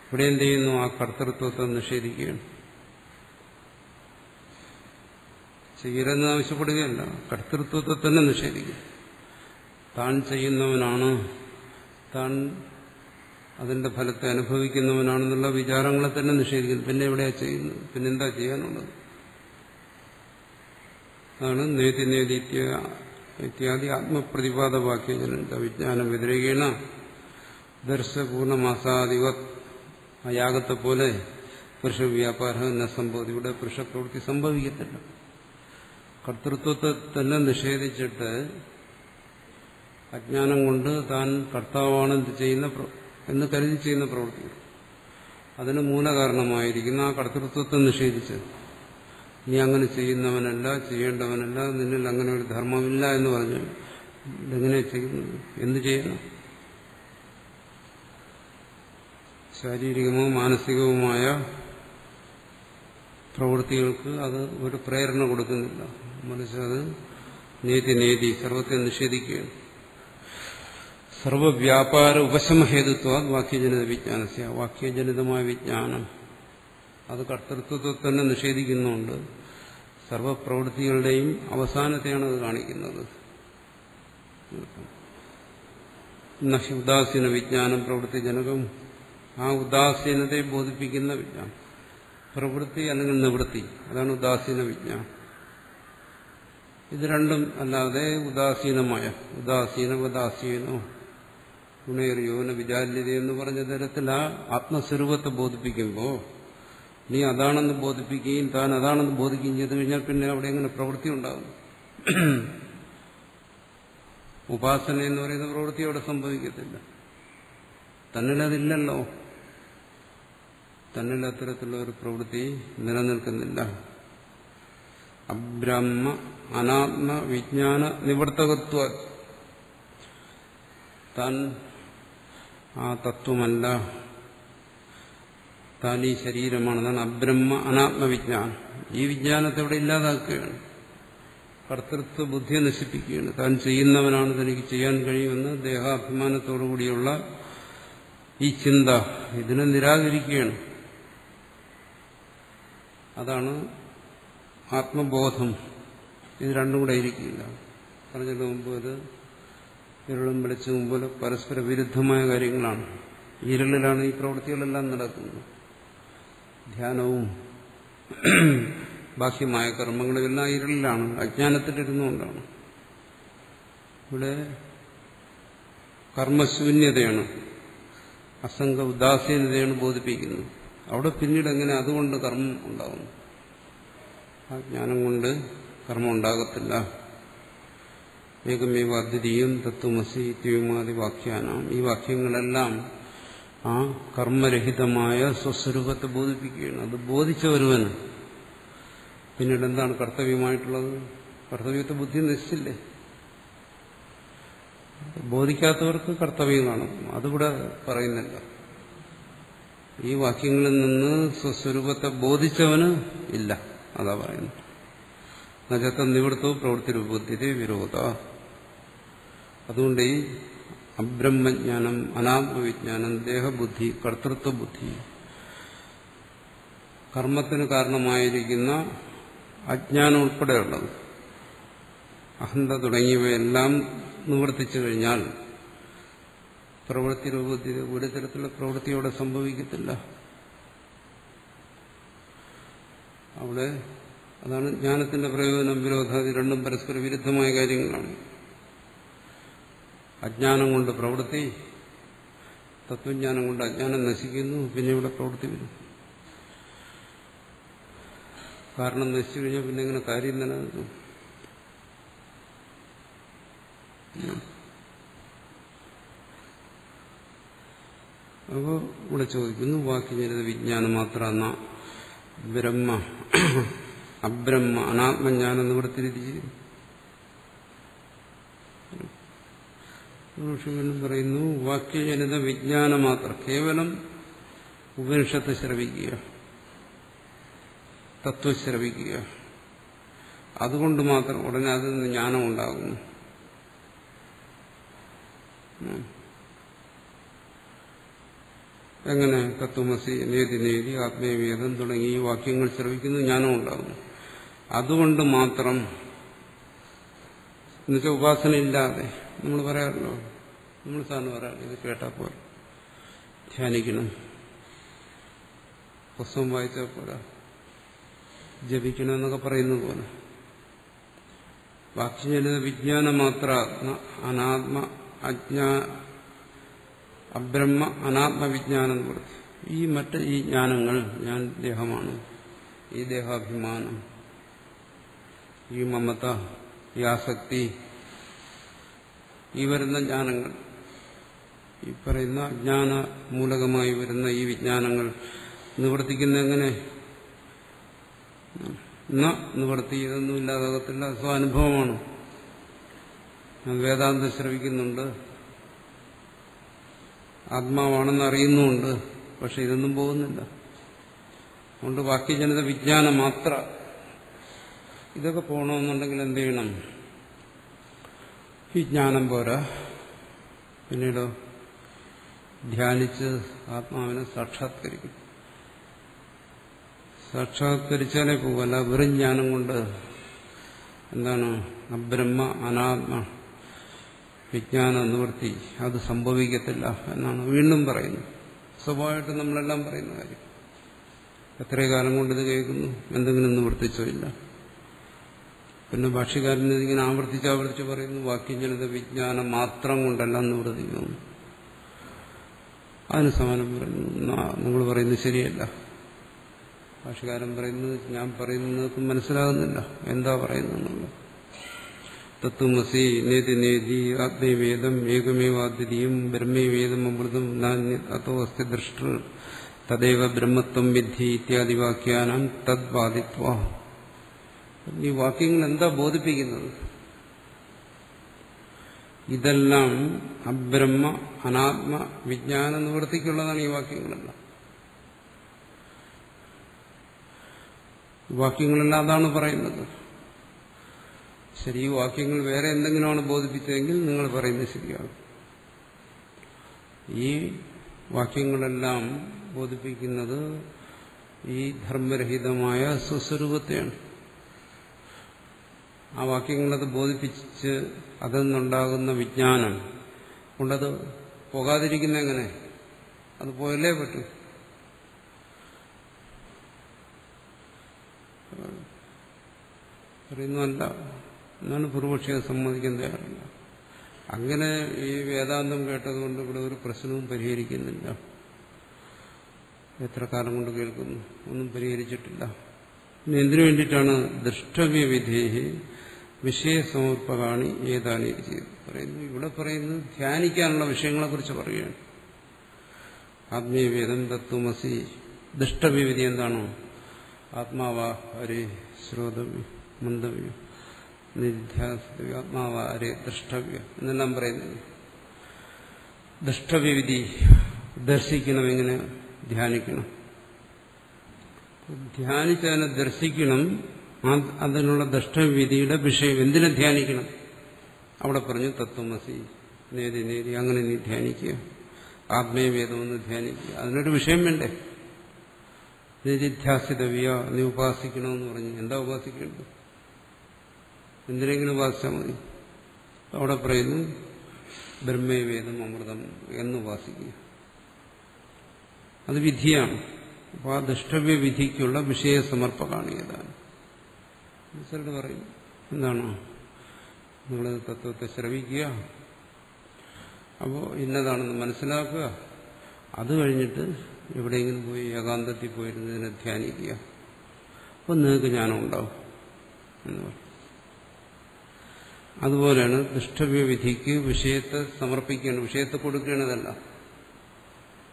ഇവിടെ എന്ത് ചെയ്യുന്നു? ആ കർത്തൃത്വത്തെ നിഷേധിക്കുകയാണ്. ചെയ്യരുതെന്ന് ആവശ്യപ്പെടുകയല്ല, കർത്തൃത്വത്തെ തന്നെ നിഷേധിക്കും. താൻ ചെയ്യുന്നവനാണ്, താൻ അതിന്റെ ഫലത്തെ അനുഭവിക്കുന്നവനാണെന്നുള്ള വിചാരങ്ങളെ തന്നെ നിഷേധിക്കുന്നു. പിന്നെ എവിടെയാ ചെയ്യുന്നത്? പിന്നെന്താ ചെയ്യാനുള്ളത്? അതാണ് നേതി നേതി ഇത്യാദി ആത്മപ്രതിപാദവാക്യജനത വിജ്ഞാനം വ്യതിരേകേണ ദർശപൂർണമാസാധിപത്. ആ യാഗത്തെ പോലെ പുരുഷ വ്യാപാരം എന്ന സംഭവം ഇവിടെ പുരുഷപ്രവൃത്തി സംഭവിക്കത്തില്ല. കർത്തൃത്വത്തെ തന്നെ നിഷേധിച്ചിട്ട് അജ്ഞാനം കൊണ്ട് താൻ കർത്താവാണ് എന്ന് കരുതി ചെയ്യുന്ന പ്രവൃത്തി, അതിന് മൂലകാരണമായിരിക്കുന്ന ആ കർത്തൃത്വത്തെ നിഷേധിച്ച് നീ അങ്ങനെ ചെയ്യുന്നവനല്ല, ചെയ്യേണ്ടവനല്ല, നിന്നിൽ അങ്ങനെ ഒരു ധർമ്മമില്ല എന്ന് പറഞ്ഞു. ഇതെങ്ങനെ ചെയ്യുന്നത്? എന്ത് ചെയ്യണം? ശാരീരികമോ മാനസികവുമായ പ്രവൃത്തികൾക്ക് അത് ഒരു പ്രേരണ കൊടുക്കുന്നില്ല. മറിച്ച് അത് നേതി നേതി സർവത്തെ നിഷേധിക്കുകയാണ്. സർവവ്യാപാര ഉപശമഹേതുത്വ വാക്യജനിത വിജ്ഞാനസ്യ. വാക്യജനിതമായ വിജ്ഞാനം അത് കർത്തൃത്വത്തെ തന്നെ നിഷേധിക്കുന്നുണ്ട്. സർവപ്രവൃത്തികളുടെയും അവസാനത്തെയാണ് അത് കാണിക്കുന്നത്. നഹി ഉദാസീന വിജ്ഞാനം പ്രവൃത്തിജനകം. ആ ഉദാസീനതയെ ബോധിപ്പിക്കുന്ന വിജ്ഞാനം. പ്രവൃത്തി അല്ലെങ്കിൽ നിവൃത്തി, അതാണ് ഉദാസീന വിജ്ഞാനം. ഇത് രണ്ടും അല്ലാതെ ഉദാസീനമായ ഉദാസീനോ ഗുണേറിയോന വിചാല്യത എന്ന് പറഞ്ഞ തരത്തിൽ ആ ആത്മസ്വരൂപത്തെ ബോധിപ്പിക്കുമ്പോൾ നീ അതാണെന്ന് ബോധിപ്പിക്കുകയും താൻ അതാണെന്ന് ബോധിക്കുകയും ചെയ്തു കഴിഞ്ഞാൽ പിന്നെ അവിടെ എങ്ങനെ പ്രവൃത്തി ഉണ്ടാകും? ഉപാസന എന്ന് പറയുന്ന പ്രവൃത്തി അവിടെ സംഭവിക്കത്തില്ല. തന്നിലതില്ലല്ലോ. തന്നിൽ അത്തരത്തിലുള്ള ഒരു പ്രവൃത്തി നിലനിൽക്കുന്നില്ല. അബ്രഹ്മ അനാത്മ വിജ്ഞാന നിവർത്തകത്വ, താൻ ആ തത്വമല്ല, താൻ ഈ ശരീരമാണ്. അതാണ് അബ്രഹ്മ അനാത്മവിജ്ഞാനം. ഈ വിജ്ഞാനത്തെ ഇവിടെ ഇല്ലാതാക്കുകയാണ്. കർത്തൃത്വ ബുദ്ധിയെ നശിപ്പിക്കുകയാണ്. താൻ ചെയ്യുന്നവനാണ്, തനിക്ക് ചെയ്യാൻ കഴിയുമെന്ന് ദേഹാഭിമാനത്തോടുകൂടിയുള്ള ഈ ചിന്ത, ഇതിനെ നിരാകരിക്കുകയാണ്. അതാണ് ആത്മബോധം. ഇത് രണ്ടും കൂടെ ഇരിക്കില്ല. പറഞ്ഞതിന് മുമ്പ് ഇത് ഇരുളും വെളിച്ചവും പോലെ പരസ്പര വിരുദ്ധമായ കാര്യങ്ങളാണ്. ഇരുളിലാണ് ഈ പ്രവൃത്തികളെല്ലാം നടക്കുന്നത്. ധ്യാനവും ബാഹ്യമായ കർമ്മങ്ങളും എല്ലാം ഇരുളിലാണ്, അജ്ഞാനത്തിലിരുന്നുകൊണ്ടാണ്. ഇവിടെ കർമ്മശൂന്യതയാണ്, അസംഗ ഉദാസീനതയാണ് ബോധിപ്പിക്കുന്നത്. അവിടെ പിന്നീട് എങ്ങനെ അതുകൊണ്ട് കർമ്മം ഉണ്ടാകുന്നു? ആ ജ്ഞാനം കൊണ്ട് കർമ്മം ഉണ്ടാകത്തില്ല. ഏകമേവ അദ്വിതീയം തത്വമസി ഇത്യവുമാതി വാക്യാനാം. ഈ വാക്യങ്ങളെല്ലാം ആ കർമ്മരഹിതമായ സ്വസ്വരൂപത്തെ ബോധിപ്പിക്കുകയാണ്. അത് ബോധിച്ച ഒരുവന് പിന്നീട് എന്താണ് കർത്തവ്യമായിട്ടുള്ളത്? കർത്തവ്യത്തെ ബുദ്ധി നശിച്ചില്ലേ? ബോധിക്കാത്തവർക്ക് കർത്തവ്യം കാണും. അതിവിടെ പറയുന്നില്ല. ഈ വാക്യങ്ങളിൽ നിന്ന് സ്വസ്വരൂപത്തെ ബോധിച്ചവന് ഇല്ല, അതാ പറയുന്നത്. നജത്ത നിവൃത്തവും പ്രവൃത്തി രൂപത്തിലെ വിരോധ. അതുകൊണ്ട് ഈ അബ്രഹ്മജ്ഞാനം, അനാത്മവിജ്ഞാനം, ദേഹബുദ്ധി, കർത്തൃത്വബുദ്ധി, കർമ്മത്തിന് കാരണമായിരിക്കുന്ന അജ്ഞാനം ഉൾപ്പെടെയുള്ളത്, അഹന്ത തുടങ്ങിയവയെല്ലാം നിവർത്തിച്ചു കഴിഞ്ഞാൽ പ്രവൃത്തി രൂപത്തിൽ ഒരു തരത്തിലുള്ള പ്രവൃത്തിയോടെ സംഭവിക്കത്തില്ല. അവിടെ അതാണ് ജ്ഞാനത്തിന്റെ പ്രയോജനം. വിരോധാദി രണ്ടും പരസ്പര വിരുദ്ധമായ കാര്യങ്ങളാണ്. അജ്ഞാനം കൊണ്ട് പ്രവൃത്തി, തത്വജ്ഞാനം കൊണ്ട് അജ്ഞാനം നശിക്കുന്നു, പിന്നെ ഇവിടെ പ്രവൃത്തി വരും. കാരണം നശിച്ചു കഴിഞ്ഞാൽ പിന്നെ ഇങ്ങനെ കാര്യം നിലനിൽക്കും. അപ്പോൾ ഇവിടെ ചോദിക്കുന്നു, വാക്യജനിത വിജ്ഞാനം മാത്രം ബ്രഹ്മ അബ്രഹ്മ അനാത്മജ്ഞാനം നിവൃത്തിരിച്ചിരിക്കുന്നു. പറയുന്നു വാക്യജനിത വിജ്ഞാനം മാത്രം, കേവലം ഉപനിഷത്ത് ശ്രവിക്കുക, തത്വശ്രവിക്കുക, അതുകൊണ്ട് മാത്രം ഉടനെ അതിൽ നിന്ന് ജ്ഞാനം ഉണ്ടാകുന്നു. എങ്ങനെ? തത്വമസി, നേതി നേതി, ആത്മീയവേദം തുടങ്ങി ഈ വാക്യങ്ങൾ ശ്രവിക്കുന്നു, ജ്ഞാനം ഉണ്ടാകുന്നു. അതുകൊണ്ട് മാത്രം, എന്നുവെച്ചാൽ ഉപാസന ഇല്ലാതെ, നമ്മൾ പറയാറല്ലോ, നമ്മൾ സാറിന് പറയാറ്, ഇത് കേട്ടാൽ പോലെ ധ്യാനിക്കണം, പുസ്തകം വായിച്ചാൽ പോലെ ജപിക്കണം എന്നൊക്കെ പറയുന്നത് പോലെ വാക്യജനിത വിജ്ഞാനം മാത്ര അനാത്മ അബ്രഹ്മ അനാത്മവിജ്ഞാനം കൊടുത്തു. ഈ ജ്ഞാനങ്ങൾ, ഞാൻ ദേഹമാണ്, ഈ ദേഹാഭിമാനം, ഈ മമത, ഈ ആസക്തി, ഈ വരുന്ന ജ്ഞാനങ്ങൾ, ഈ പറയുന്ന അജ്ഞാന മൂലകമായി വരുന്ന ഈ വിജ്ഞാനങ്ങൾ നിവർത്തിക്കുന്ന എങ്ങനെ? നിവർത്തി ഇതൊന്നും ഇല്ലാതാകത്തില്ല, സ്വാനുഭവമാണ്. വേദാന്തം ശ്രവിക്കുന്നുണ്ട്, ആത്മാവാണെന്ന് അറിയുന്നുമുണ്ട്, പക്ഷെ ഇതൊന്നും പോകുന്നില്ല. അതുകൊണ്ട് വാക്യജനിത വിജ്ഞാനം മാത്ര. ഇതൊക്കെ പോകണമെന്നുണ്ടെങ്കിൽ എന്ത് ചെയ്യണം? ഈ ജ്ഞാനം പോരാ, പിന്നീടോ ധ്യാനിച്ച് ആത്മാവിനെ സാക്ഷാത്കരിക്കും. സാക്ഷാത്കരിച്ചാലേ പോകല്ല, വെറും ജ്ഞാനം കൊണ്ട് എന്താണ് അബ്രഹ്മ അനാത്മ വിജ്ഞാന നിവൃത്തി അത് സംഭവിക്കത്തില്ല എന്നാണ് വീണ്ടും പറയുന്നത്. സ്വഭാവമായിട്ട് നമ്മളെല്ലാം പറയുന്ന കാര്യം. എത്ര കാലം കൊണ്ട് ഇത് കേൾക്കുന്നു, എന്തെങ്കിലും നിവർത്തിച്ചോ ഇല്ല. പിന്നെ ഭാഷ്യകാരൻ ഇതിങ്ങനെ ആവർത്തിച്ച് പറയുന്നു, വാക്യജനിത വിജ്ഞാനം മാത്രം കൊണ്ടല്ല നിവർത്തിക്കുന്നു. അതിന് സമാനം പറയുന്നു, നിങ്ങൾ പറയുന്നത് ശരിയല്ല. ഭാഷ്യകാരൻ പറയുന്നത് ഞാൻ പറയുന്നത് മനസ്സിലാകുന്നില്ല, എന്താ പറയുന്നത്. തത്വമസി നേതി നേതി ആത്മേവേദം ഏകമേവാദ്വിതീയം ബ്രഹ്മേവേദം അമൃതം അതോ അസ്തി ദൃഷ്ട തദൈവ ബ്രഹ്മത്വം വിദ്ധി ഇത്യാദി വാക്യാനാം തദ്ബാധിത്വ. ഈ വാക്യങ്ങൾ എന്താ ബോധിപ്പിക്കുന്നത്? ഇതെല്ലാം അബ്രഹ്മ അനാത്മ വിജ്ഞാന നിവൃത്തിക്കുള്ളതാണ് ഈ വാക്യങ്ങളെല്ലാം. വാക്യങ്ങളെല്ലാം അതാണ് പറയുന്നത്. ശരി, ഈ വാക്യങ്ങൾ വേറെ എന്തെങ്കിലുമാണ് ബോധിപ്പിച്ചതെങ്കിൽ നിങ്ങൾ പറയുന്നത് ശരിയാകും. ഈ വാക്യങ്ങളെല്ലാം ബോധിപ്പിക്കുന്നത് ഈ ധർമ്മരഹിതമായ സ്വസ്വരൂപത്തെയാണ്. ആ വാക്യങ്ങളത് ബോധിപ്പിച്ച് അതിൽ നിന്നുണ്ടാകുന്ന വിജ്ഞാനം കൊണ്ടത് പോകാതിരിക്കുന്ന എങ്ങനെ? അത് പോയല്ലേ പറ്റൂ. പറയുന്നതല്ല എന്നാണ് പൂർവപക്ഷിയെ സമ്മതിക്കാൻ തയ്യാറില്ല. അങ്ങനെ ഈ വേദാന്തം കേട്ടതുകൊണ്ട് ഇവിടെ ഒരു പ്രശ്നവും പരിഹരിക്കുന്നില്ല. എത്ര കാലം കൊണ്ട് കേൾക്കുന്നു, ഒന്നും പരിഹരിച്ചിട്ടില്ല. പിന്നെ എന്തിനു വേണ്ടിയിട്ടാണ് ദൃഷ്ടവ്യവിധേഹി വിഷയസമർപ്പകാണി ഏതാണി ചെയ്ത് പറയുന്നു. ഇവിടെ പറയുന്നത് ധ്യാനിക്കാനുള്ള വിഷയങ്ങളെക്കുറിച്ച് പറയുകയാണ്. ആത്മീയവേദം തത്വമസി. ദൃഷ്ടവ്യവിധി എന്താണോ? ആത്മാവാ ഹരേ ശ്രോതവ്യം മന്ദവ്യം നിധ്യാസിതവ്യം ആത്മാവാ ഹരേ ദ്രഷ്ടവ്യം എന്നെല്ലാം പറയുന്നത്. ദൃഷ്ടവ്യവിധി ദർശിക്കണം. എങ്ങനെ ധ്യാനിക്കണം? ധ്യാനിച്ചതിനെ ദർശിക്കണം. അതിനുള്ള ദൃഷ്ടവിധിയുടെ വിഷയം എന്തിനെ ധ്യാനിക്കണം? അവിടെ പറഞ്ഞു തത്വമസി നേതി നേതി, അങ്ങനെ നീ ധ്യാനിക്കുക. ആത്മീയവേദമെന്ന് ധ്യാനിക്കുക. അതിനൊരു വിഷയം വേണ്ടേ? നിധ്യാസിതവ്യ, നീ ഉപാസിക്കണമെന്ന് പറഞ്ഞു. എന്താ ഉപാസിക്കേണ്ടത്? എന്തിനെങ്കിലും ഉപാസിച്ചാൽ മതി. അവിടെ പറയുന്നു ബ്രഹ്മവേദം അമൃതം എന്ന് ഉപാസിക്കുക. അത് വിധിയാണ്. അപ്പോൾ ആ ദൃഷ്ടവ്യ വിധിക്കുള്ള വിഷയസമർപ്പകാണ് ഏതാണ്. മനസ്സിലായിട്ട് പറയും, എന്താണ് നിങ്ങൾ തത്വത്തെ ശ്രവിക്കുക, അപ്പോൾ ഇന്നതാണെന്ന് മനസ്സിലാക്കുക. അത് കഴിഞ്ഞിട്ട് എവിടെയെങ്കിലും പോയി ഏകാന്തത്തിൽ പോയിരുന്നതിനെ ധ്യാനിക്കുക. അപ്പോൾ നിങ്ങൾക്ക് ജ്ഞാനം ഉണ്ടാവും എന്ന് പറയും. അതുപോലെയാണ് ദൃഷ്ടവ്യ വിധിക്ക് വിഷയത്തെ സമർപ്പിക്കേണ്ടത്, വിഷയത്തെ കൊടുക്കേണ്ടതല്ല.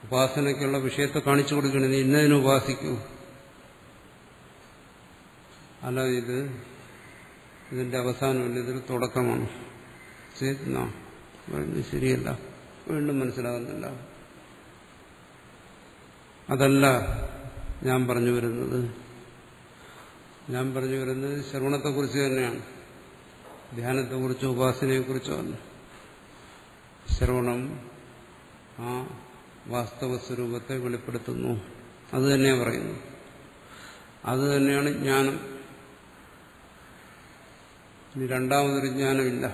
ഉപാസനയ്ക്കുള്ള വിഷയത്തെ കാണിച്ചു കൊടുക്കണം. നീ ഇന്നതിനെ ഉപാസിക്കൂ. അല്ല, ഇതിന്റെ അവസാനമല്ല, ഇതൊരു തുടക്കമാണ്. ശരിയല്ല, വീണ്ടും മനസ്സിലാകുന്നില്ല. അതല്ല ഞാൻ പറഞ്ഞു വരുന്നത്. ഞാൻ പറഞ്ഞു വരുന്നത് ശ്രവണത്തെക്കുറിച്ച് തന്നെയാണ്. ധ്യാനത്തെക്കുറിച്ചോ ഉപാസനയെക്കുറിച്ചോ അല്ല. ശ്രവണം ആ വാസ്തവ സ്വരൂപത്തെ വെളിപ്പെടുത്തുന്നു. അത് തന്നെയാണ് പറയുന്നത്. അത് തന്നെയാണ് ജ്ഞാനം. ഇനി രണ്ടാമതൊരു ജ്ഞാനമില്ല.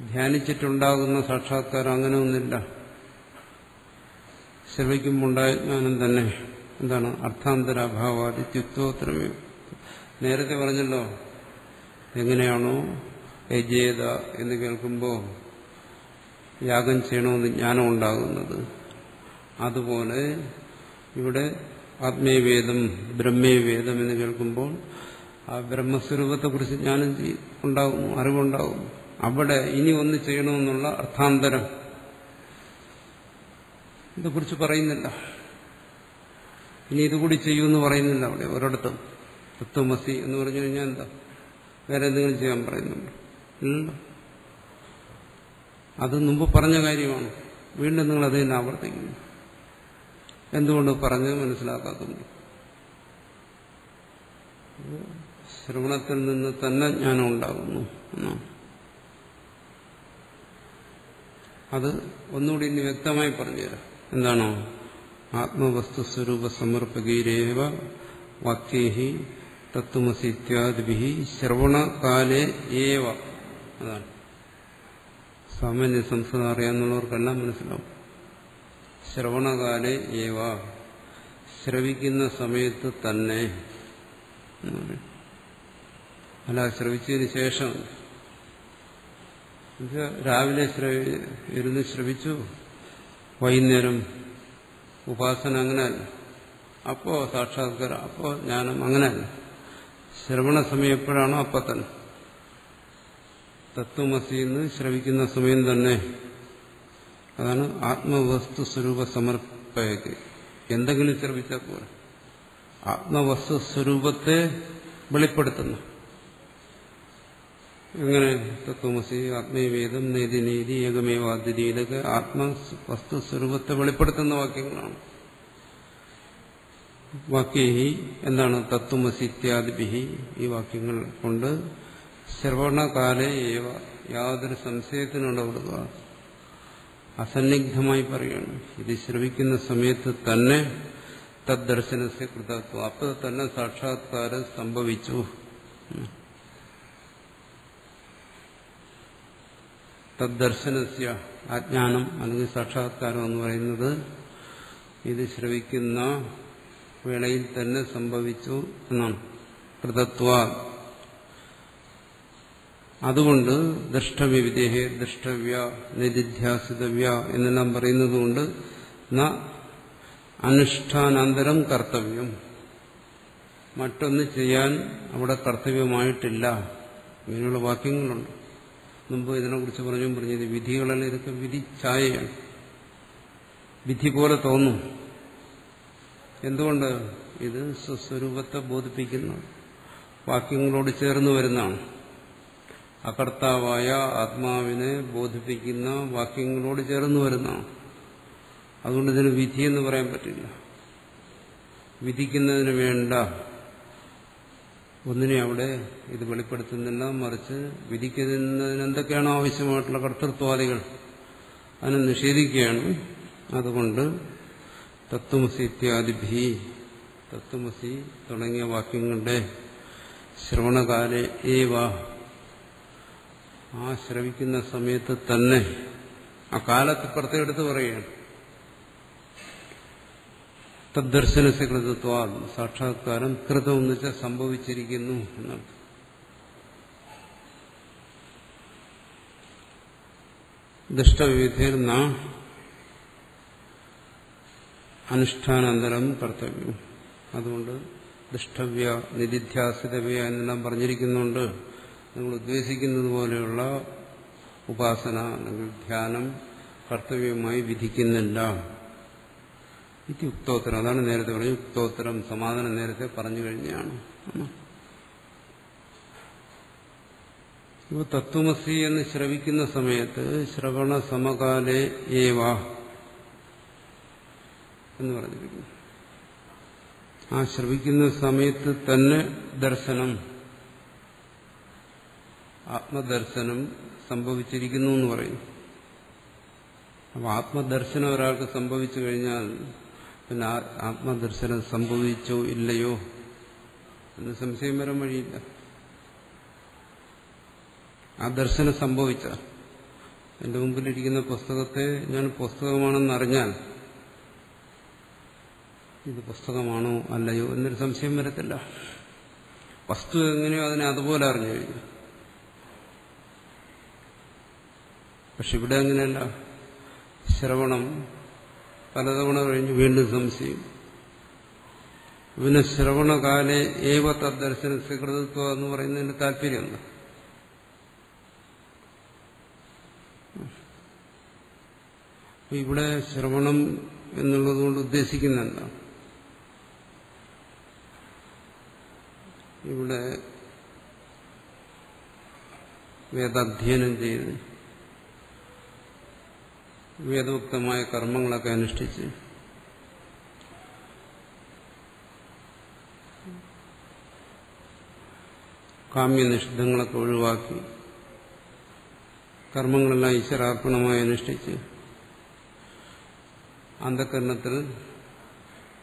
ധ്യാനിച്ചിട്ടുണ്ടാകുന്ന സാക്ഷാത്കാരം അങ്ങനെ ഒന്നില്ല. ശ്രവിക്കുമ്പോണ്ടായ ജ്ഞാനം തന്നെ എന്താണ്? അർത്ഥാന്തരാഭാവാദിത്യുക്തോത്രമേ. നേരത്തെ പറഞ്ഞല്ലോ, എങ്ങനെയാണോ യജേത എന്ന് കേൾക്കുമ്പോൾ യാഗം ചെയ്യണമെന്ന് ജ്ഞാനം ഉണ്ടാകുന്നത്, അതുപോലെ ഇവിടെ ആത്മീയവേദം ബ്രഹ്മേവേദം എന്ന് കേൾക്കുമ്പോൾ ആ ബ്രഹ്മസ്വരൂപത്തെക്കുറിച്ച് ജ്ഞാനം ഉണ്ടാകും, അറിവുണ്ടാകും. അവിടെ ഇനി ഒന്ന് ചെയ്യണമെന്നുള്ള അർത്ഥാന്തരം ഇതെക്കുറിച്ച് പറയുന്നില്ല. ഇനി ഇതുകൂടി ചെയ്യുമെന്ന് പറയുന്നില്ല. അവിടെ ഒരിടത്തും തത്വമസി എന്ന് പറഞ്ഞു കഴിഞ്ഞാൽ എന്താ? വേറെ എന്തെങ്കിലും ചെയ്യാൻ പറയുന്നുണ്ടോ? ഇല്ല. അത് മുമ്പ് പറഞ്ഞ കാര്യമാണ്. വീണ്ടും നിങ്ങൾ അത് തന്നെ ആവർത്തിക്കുന്നു. എന്തുകൊണ്ട് പറഞ്ഞത് മനസ്സിലാക്കാത്തുണ്ട്. ശ്രവണത്തിൽ നിന്ന് തന്നെ ജ്ഞാനം ഉണ്ടാകുന്നു എന്നാണ്. അത് ഒന്നുകൂടി ഇനി വ്യക്തമായി പറഞ്ഞുതരാം. എന്താണോ? ആത്മവസ്തു സ്വരൂപ സമർപ്പകീരേവ വാക്യേഹി തത്വമസി ഇത്യാദിഭി ശ്രവണകാലേ ഏവ. അതാണ് സാമാന്യ സംസ്കൃതം അറിയാവുന്നവർക്കെല്ലാം മനസ്സിലാവും. ശ്രവണകാലേ ഏവ, ശ്രവിക്കുന്ന സമയത്ത് തന്നെ അല്ല, ശ്രവിച്ചതിന് ശേഷം. രാവിലെ ഇരുന്ന് ശ്രവിച്ചു, വൈകുന്നേരം ഉപാസന, അങ്ങനെയല്ല. അപ്പോ സാക്ഷാത്കാരം, അപ്പോ ജ്ഞാനം, അങ്ങനെയല്ല. ശ്രവണ സമയം എപ്പോഴാണോ അപ്പം തന്നെ. തത്വമസിന്ന് ശ്രവിക്കുന്ന സമയം തന്നെ. അതാണ് ആത്മവസ്തു സ്വരൂപ സമർപ്പയക്ക്. എന്തെങ്കിലും ശ്രവിച്ചാൽ പോലെ ആത്മവസ്തു സ്വരൂപത്തെ വെളിപ്പെടുത്തുന്നു. എങ്ങനെ? തത്വമസി, ആത്മീയവേദം, നേതി നീതി, ഏകമേവാദ്യതി, ഇതൊക്കെ ആത്മവസ്തു സ്വരൂപത്തെ വെളിപ്പെടുത്തുന്ന വാക്യങ്ങളാണ്. വാക്യഹി എന്താണ്? തത്വമസി ഇത്യാദിഭിഹി, ഈ വാക്യങ്ങൾ കൊണ്ട് ശ്രവണകാലേ ഏവ, യാതൊരു സംശയത്തിനുള്ള കൊടുക്കുക, അസന്നിഗ്ധമായി പറയുകയാണ്. ഇത് ശ്രവിക്കുന്ന സമയത്ത് തന്നെ തദ്ദർശനസ്യ കൃതത്വം, അപ്പോൾ തന്നെ സാക്ഷാത്കാരം സംഭവിച്ചു. തദ്ദർശനസ്യ, അജ്ഞാനം അല്ലെങ്കിൽ സാക്ഷാത്കാരം എന്ന് പറയുന്നത് ഇത് ശ്രവിക്കുന്ന വേളയിൽ തന്നെ സംഭവിച്ചു എന്നാണ്. കൃതത്വ, അതുകൊണ്ട് ദൃഷ്ടവിവിധേഹേ ദൃഷ്ടവ്യ നിധിധ്യാസിതവ്യ എന്നെല്ലാം പറയുന്നതുകൊണ്ട് ന അനുഷ്ഠാനാന്തരം കർത്തവ്യം, മറ്റൊന്ന് ചെയ്യാൻ അവിടെ കർത്തവ്യമായിട്ടില്ല. ഇങ്ങനെയുള്ള വാക്യങ്ങളുണ്ട്. മുമ്പ് ഇതിനെക്കുറിച്ച് പറഞ്ഞത് വിധികളെല്ലാം ഇതൊക്കെ വിധി ഛായയാണ്. വിധി പോലെ തോന്നും. എന്തുകൊണ്ട്? ഇത് സ്വസ്വരൂപത്തെ ബോധിപ്പിക്കുന്ന വാക്യങ്ങളോട് ചേർന്ന് വരുന്നതാണ്. അകർത്താവായ ആത്മാവിനെ ബോധിപ്പിക്കുന്ന വാക്യങ്ങളോട് ചേർന്ന് വരുന്നതാണ്. അതുകൊണ്ട് ഇതിന് വിധിയെന്ന് പറയാൻ പറ്റില്ല. വിധിക്കുന്നതിന് വേണ്ട ഒന്നിനെ അവിടെ ഇത് വെളിപ്പെടുത്തുന്നില്ല. മറിച്ച് വിധിക്കുന്നതിന് എന്തൊക്കെയാണോ ആവശ്യമായിട്ടുള്ള കർത്തൃത്വാദികൾ അതിനെ നിഷേധിക്കുകയാണ്. അതുകൊണ്ട് തത്വമസി ഇത്യാദിഭി, തത്വമസി തുടങ്ങിയ വാക്യങ്ങളുടെ ശ്രവണകാലേ ഏവ, ആ ശ്രവിക്കുന്ന സമയത്ത് തന്നെ, ആ കാലത്ത് പ്രത്യേകെടുത്ത് പറയുകയാണ്. തദ്ദർശനസ്യ കൃതത്വ, സാക്ഷാത്കാരം കൃതം എന്ന് വെച്ചാൽ സംഭവിച്ചിരിക്കുന്നു എന്നാണ്. ദൃഷ്ടവിധേർന്ന അനുഷ്ഠാനാന്തരം കർത്തവ്യം. അതുകൊണ്ട് ദൃഷ്ടവ്യ നിധിധ്യാസിതവ്യ എന്നെല്ലാം പറഞ്ഞിരിക്കുന്നുണ്ട്. നിങ്ങൾ ഉദ്ദേശിക്കുന്നത് പോലെയുള്ള ഉപാസന അല്ലെങ്കിൽ ധ്യാനം കർത്തവ്യമായി വിധിക്കുന്നില്ല. ഇത് യുക്തോത്തരം, അതാണ് നേരത്തെ പറഞ്ഞു. യുക്തോത്തരം, സമാധാനം നേരത്തെ പറഞ്ഞു കഴിഞ്ഞാണ്. ഇപ്പോൾ തത്വമസി എന്ന് ശ്രവിക്കുന്ന സമയത്ത് ശ്രവണ സമകാലേ ഏവ എന്ന് പറഞ്ഞിരിക്കുന്നു. ആ ശ്രവിക്കുന്ന സമയത്ത് തന്നെ ദർശനം, ആത്മദർശനം സംഭവിച്ചിരിക്കുന്നു എന്ന് പറയും. അപ്പോൾ ആത്മദർശനം ഒരാൾക്ക് സംഭവിച്ചു കഴിഞ്ഞാൽ പിന്നെ ആത്മദർശനം സംഭവിച്ചോ ഇല്ലയോ എന്ന് സംശയം വരാൻ വഴിയില്ല. ആ ദർശനം സംഭവിച്ച എന്റെ മുമ്പിലിരിക്കുന്ന പുസ്തകത്തെ ഞാൻ പുസ്തകമാണെന്നറിഞ്ഞാൽ ഇത് പുസ്തകമാണോ അല്ലയോ എന്നൊരു സംശയം വരത്തില്ല. വസ്തു എങ്ങനെയോ അതിനെ അതുപോലെ അറിഞ്ഞു കഴിഞ്ഞു. പക്ഷെ ഇവിടെ അങ്ങനെയല്ല. ശ്രവണം പലതവണ കഴിഞ്ഞ് വീണ്ടും സംശയം. പിന്നെ ശ്രവണകാലേ ഏവ തദ്ദർശന സ്വീകൃതത്വം എന്ന് പറയുന്നതിന്റെ താല്പര്യം എന്താ? ഇവിടെ ശ്രവണം എന്നുള്ളതുകൊണ്ട് ഉദ്ദേശിക്കുന്ന എന്താ? ഇവിടെ വേദാധ്യയനം ചെയ്ത് വേദോക്തമായ കർമ്മങ്ങളൊക്കെ അനുഷ്ഠിച്ച് കാമ്യനിഷിദ്ധങ്ങളൊക്കെ ഒഴിവാക്കി കർമ്മങ്ങളെല്ലാം ഈശ്വരാർപ്പണമായി അനുഷ്ഠിച്ച് അന്ധകരണത്തിൽ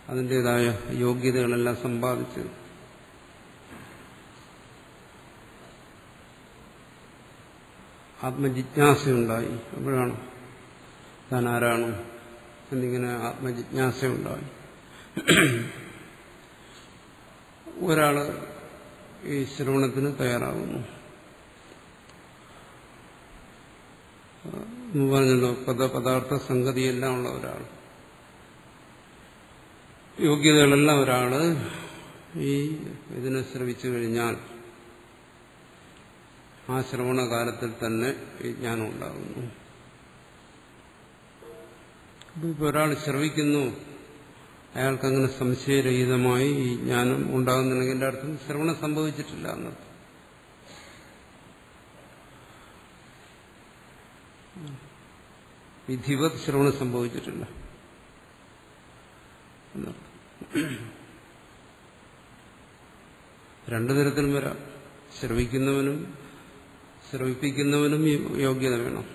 അതിൻ്റെതായ യോഗ്യതകളെല്ലാം സമ്പാദിച്ച് ആത്മജിജ്ഞാസയുണ്ടായി. അപ്പോഴാണ് താൻ ആരാണ് എന്നിങ്ങനെ ആത്മജിജ്ഞാസയുണ്ടായി. ഒരാള് ഈ ശ്രവണത്തിന് തയ്യാറാകുന്നു. പറഞ്ഞല്ലോ, പദാർത്ഥ സംഗതിയെല്ലാം ഉള്ള ഒരാൾ, യോഗ്യതകളെല്ലാം ഒരാള് ഈ ഇതിനെ ശ്രവിച്ചു കഴിഞ്ഞാൽ ആ ശ്രവണകാലത്തിൽ തന്നെ ഈ ജ്ഞാനം ഉണ്ടാകുന്നു. ഇപ്പോൾ ഒരാൾ ശ്രവിക്കുന്നു, അയാൾക്കങ്ങനെ സംശയരഹിതമായി ഈ ജ്ഞാനം ഉണ്ടാകുന്നുണ്ടെങ്കിൽ എൻ്റെ അർത്ഥം ശ്രവണം സംഭവിച്ചിട്ടില്ല എന്നർത്ഥം. വിധിവത് ശ്രവണം സംഭവിച്ചിട്ടില്ല എന്നർത്ഥം. രണ്ടു തരത്തിലും വരാം. ശ്രവിക്കുന്നവനും ശ്രവിപ്പിക്കുന്നവനും യോഗ്യത വേണം.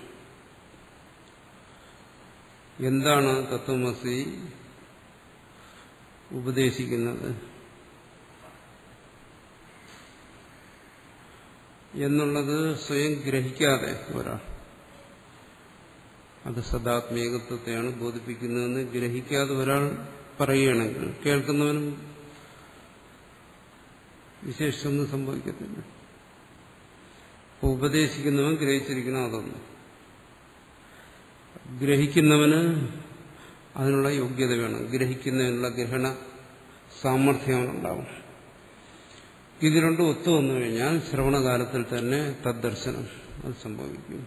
എന്താണ് തത്വമസി ഉപദേശിക്കുന്നത് എന്നുള്ളത് സ്വയം ഗ്രഹിക്കാതെ ഒരാൾ, അത് സദാത്മേകത്വത്തെയാണ് ബോധിപ്പിക്കുന്നതെന്ന് ഗ്രഹിക്കാതെ ഒരാൾ പറയുകയാണെങ്കിൽ കേൾക്കുന്നവനും വിശേഷിച്ചൊന്നും സംഭവിക്കത്തില്ല. ഉപദേശിക്കുന്നവൻ ഗ്രഹിച്ചിരിക്കണം അതൊന്നും. ഗ്രഹിക്കുന്നവന് അതിനുള്ള യോഗ്യത വേണം, ഗ്രഹിക്കുന്നതിനുള്ള ഗ്രഹണ സാമർഥ്യം അവനുണ്ടാവും. ഇത് രണ്ടും ഒത്തു വന്നു കഴിഞ്ഞാൽ ശ്രവണകാലത്തിൽ തന്നെ തദ്ദർശനം അത് സംഭവിക്കും.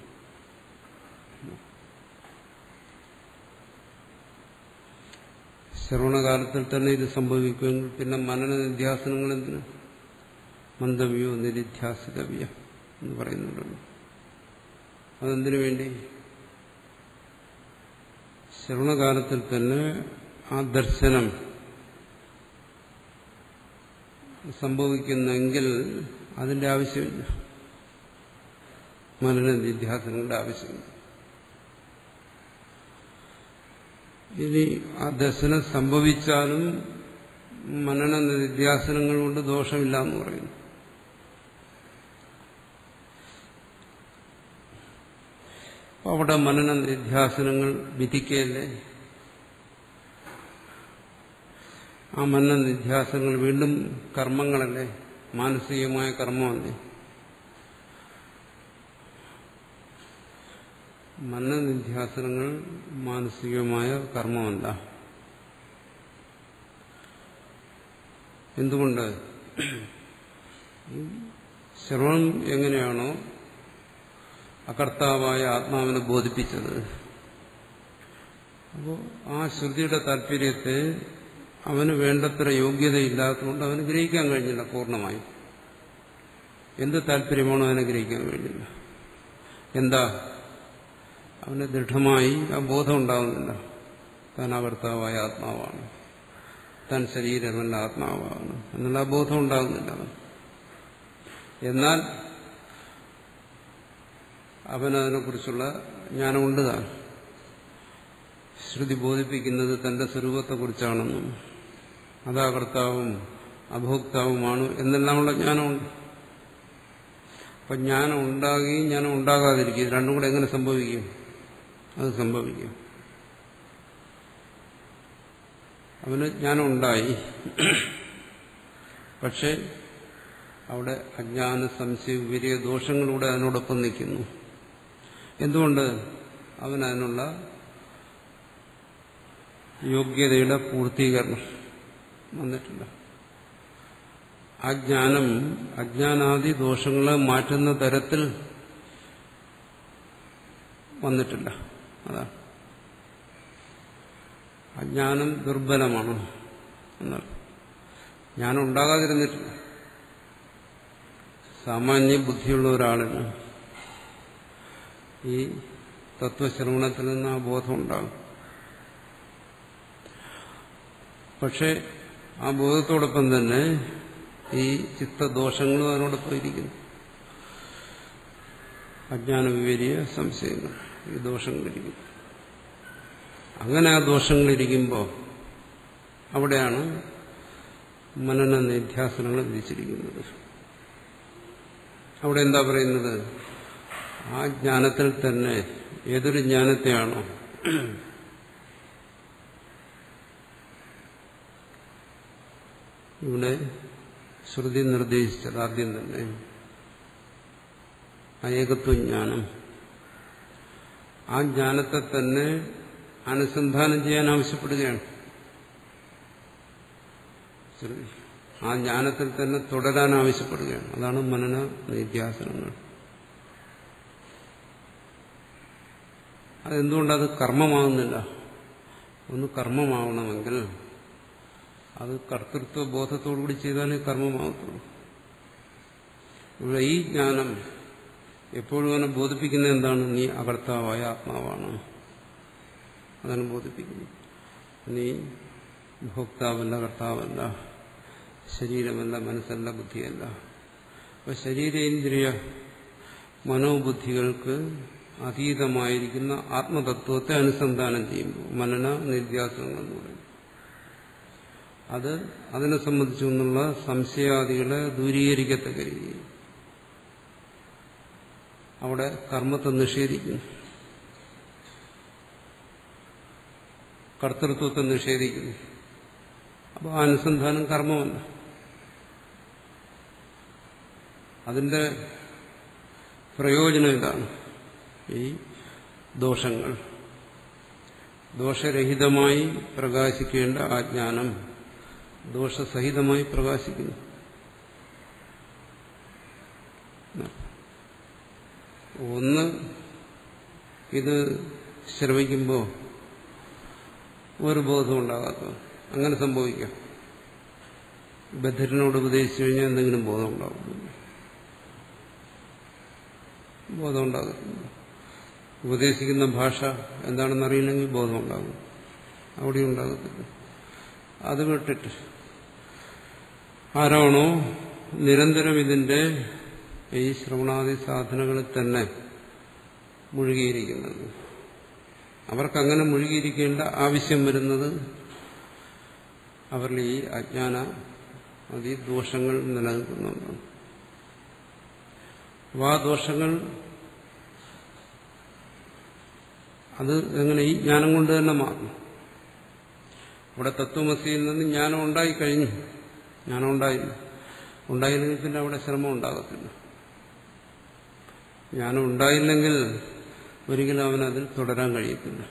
ശ്രവണകാലത്തിൽ തന്നെ ഇത് സംഭവിക്കുമെങ്കിൽ പിന്നെ മനന നിധ്യാസനങ്ങൾ എന്തിന്? മന്ദവ്യോ നിരിധ്യാസിതവ്യ എന്ന് പറയുന്നുണ്ടല്ലോ. അതെന്തിനു വേണ്ടി? ശ്രവണകാലത്തിൽ തന്നെ ആ ദർശനം സംഭവിക്കുന്നെങ്കിൽ അതിന്റെ ആവശ്യമില്ല, മനന നിധ്യാസനങ്ങളുടെ ആവശ്യമില്ല. ഇനി ആ ദർശനം സംഭവിച്ചാലും മനന നിധ്യാസനങ്ങൾ കൊണ്ട് ദോഷമില്ല എന്ന് പറയുന്നു. അവിടെ മനന നിധ്യാസനങ്ങൾ വിധിക്കല്ലേ? ആ മനന നിധ്യാസനങ്ങൾ വീണ്ടും കർമ്മങ്ങളല്ലേ, മാനസികമായ കർമ്മമല്ലേ? മനനനിധ്യാസനങ്ങൾ മാനസികമായ കർമ്മമല്ല. എന്തുകൊണ്ട്? ശ്രവണം എങ്ങനെയാണോ അകർത്താവായ ആത്മാവിനെ ബോധിപ്പിച്ചത്, അപ്പോൾ ആ ശ്രുതിയുടെ താല്പര്യത്തെ അവന് വേണ്ടത്ര യോഗ്യതയില്ലാത്തതുകൊണ്ട് അവന് ഗ്രഹിക്കാൻ കഴിഞ്ഞില്ല പൂർണ്ണമായി. എന്ത് താല്പര്യമാണോ അവനെ ഗ്രഹിക്കാൻ കഴിഞ്ഞില്ല. എന്താ? അവന് ദൃഢമായി ആ ബോധം ഉണ്ടാകുന്നില്ല, താൻ അകർത്താവായ ആത്മാവാണ്, താൻ ശരീരമല്ല ആത്മാവാണ് എന്നുള്ള ആ ബോധം ഉണ്ടാകുന്നില്ല അവൻ. എന്നാൽ അവനതിനെക്കുറിച്ചുള്ള ജ്ഞാനമുണ്ട്. താൻ ശ്രുതി ബോധിപ്പിക്കുന്നത് തന്റെ സ്വരൂപത്തെക്കുറിച്ചാണെന്നും അതാ കർത്താവും അഭോക്താവുമാണ് എന്നെല്ലാമുള്ള ജ്ഞാനമുണ്ട്. അപ്പം ജ്ഞാനം ഉണ്ടാകുകയും ജ്ഞാനം ഉണ്ടാകാതിരിക്കും, രണ്ടും കൂടെ എങ്ങനെ സംഭവിക്കും? അത് സംഭവിക്കും. അവന് ജ്ഞാനം ഉണ്ടായി, പക്ഷെ അവിടെ അജ്ഞാന സംശയ വിപരീത ദോഷങ്ങളിലൂടെ അതിനോടൊപ്പം നിൽക്കുന്നു. എന്തുകൊണ്ട്? അവനതിനുള്ള യോഗ്യതയുടെ പൂർത്തീകരണം വന്നിട്ടില്ല. ആ ജ്ഞാനം അജ്ഞാനാദി ദോഷങ്ങളെ മാറ്റുന്ന തരത്തിൽ വന്നിട്ടില്ല. അതാണ് അജ്ഞാനം ദുർബലമാണ് എന്നർത്ഥം. ജ്ഞാനം ഉണ്ടാകാതിരുന്നിട്ടില്ല. സാമാന്യ ബുദ്ധിയുള്ള ഒരാളിന് ഈ തത്വശ്രവണത്തിൽ നിന്ന് ആ ബോധം ഉണ്ടാകും. പക്ഷെ ആ ബോധത്തോടൊപ്പം തന്നെ ഈ ചിത്തദോഷങ്ങളും അതിനോടൊപ്പം ഇരിക്കുന്നു. അജ്ഞാന വിവേരീയ സംശയങ്ങൾ, ഈ ദോഷങ്ങളിരിക്കുന്നു. അങ്ങനെ ആ ദോഷങ്ങളിരിക്കുമ്പോൾ അവിടെയാണ് മനന നിധ്യാസനങ്ങൾ വിധിച്ചിരിക്കുന്നത്. അവിടെ എന്താ പറയുന്നത്? ആ ജ്ഞാനത്തിൽ തന്നെ ഏതൊരു ജ്ഞാനത്തെയാണോ ഇവിടെ ശ്രുതി നിർദ്ദേശിച്ചത് ആദ്യം തന്നെ ഏകത്വജ്ഞാനം. ആ ജ്ഞാനത്തെ തന്നെ അനുസന്ധാനം ചെയ്യാൻ ആവശ്യപ്പെടുകയാണ് ശ്രുതി. ആ ജ്ഞാനത്തിൽ തന്നെ തുടരാൻ ആവശ്യപ്പെടുകയാണ്. അതാണ് മനന നിധ്യാസനങ്ങൾ. അതെന്തുകൊണ്ടത് കർമ്മമാകുന്നില്ല? ഒന്ന് കർമ്മമാവണമെങ്കിൽ അത് കർത്തൃത്വ ബോധത്തോടുകൂടി ചെയ്താലേ കർമ്മമാകത്തുള്ളൂ. ഇവിടെ ഈ ജ്ഞാനം എപ്പോഴും അവനെ ബോധിപ്പിക്കുന്നത് എന്താണ്? നീ അകർത്താവായ ആത്മാവാണ്. അതാണ് ബോധിപ്പിക്കുന്നത്. നീ ഭോക്താവല്ല, കർത്താവല്ല, ശരീരമല്ല, മനസ്സല്ല, ബുദ്ധിയല്ല. അപ്പൊ ശരീരേന്ദ്രിയ മനോബുദ്ധികൾക്ക് അതീതമായിരിക്കുന്ന ആത്മതത്വത്തെ അനുസന്ധാനം ചെയ്യുമ്പോൾ മനന നിധ്യാസനങ്ങൾ എന്ന് പറയും. അത് അതിനെ സംബന്ധിച്ചൊന്നുള്ള സംശയാദികളെ ദൂരീകരിക്കത്തക്ക രീതിയിൽ അവിടെ കർമ്മത്തെ നിഷേധിക്കുന്നു, കർത്തൃത്വത്തെ നിഷേധിക്കുന്നു. അപ്പോൾ ആ അനുസന്ധാനം കർമ്മമല്ല. അതിന്റെ പ്രയോജനം ഇതാണ്. ഈ ദോഷങ്ങൾ, ദോഷരഹിതമായി പ്രകാശിക്കേണ്ട ആ ജ്ഞാനം ദോഷസഹിതമായി പ്രകാശിക്കുന്നു. ഒന്ന്, ഇത് ശ്രവിക്കുമ്പോൾ ഒരു ബോധം ഉണ്ടാകാത്തത്. അങ്ങനെ സംഭവിക്കാം. ബദ്ധരനോട് ഉപദേശിച്ചു കഴിഞ്ഞാൽ എന്തെങ്കിലും ബോധം ഉണ്ടാകും? ബോധം ഉണ്ടാകത്തില്ല. ഉപദേശിക്കുന്ന ഭാഷ എന്താണെന്ന് അറിയില്ലെങ്കിൽ ബോധം ഉണ്ടാകും. അവിടെ ഉണ്ടാകത്തില്ല. അത് വിട്ടിട്ട് ആരാണോ നിരന്തരം ഇതിന്റെ ഈ ശ്രവണാദി സാധനങ്ങളിൽ തന്നെ മുഴുകിയിരിക്കുന്നത്, അവർക്കങ്ങനെ മുഴുകിയിരിക്കേണ്ട ആവശ്യം വരുന്നത് അവരിൽ ഈ അജ്ഞാന അതി ദോഷങ്ങൾ നിലനിൽക്കുന്നുണ്ടാണ്. അപ്പോൾ ആ ദോഷങ്ങൾ അത് എങ്ങനെ ഈ ജ്ഞാനം കൊണ്ട് തന്നെ മാറും. ഇവിടെ തത്വമസിയിൽ നിന്ന് ജ്ഞാനം ഉണ്ടായിക്കഴിഞ്ഞു. ജ്ഞാനം ഉണ്ടായില്ലെങ്കിൽ പിന്നെ അവിടെ ശ്രമം ഉണ്ടാകത്തില്ല. ജ്ഞാനം ഉണ്ടായില്ലെങ്കിൽ ഒരിക്കലും അവനതിൽ തുടരാൻ കഴിയത്തില്ല.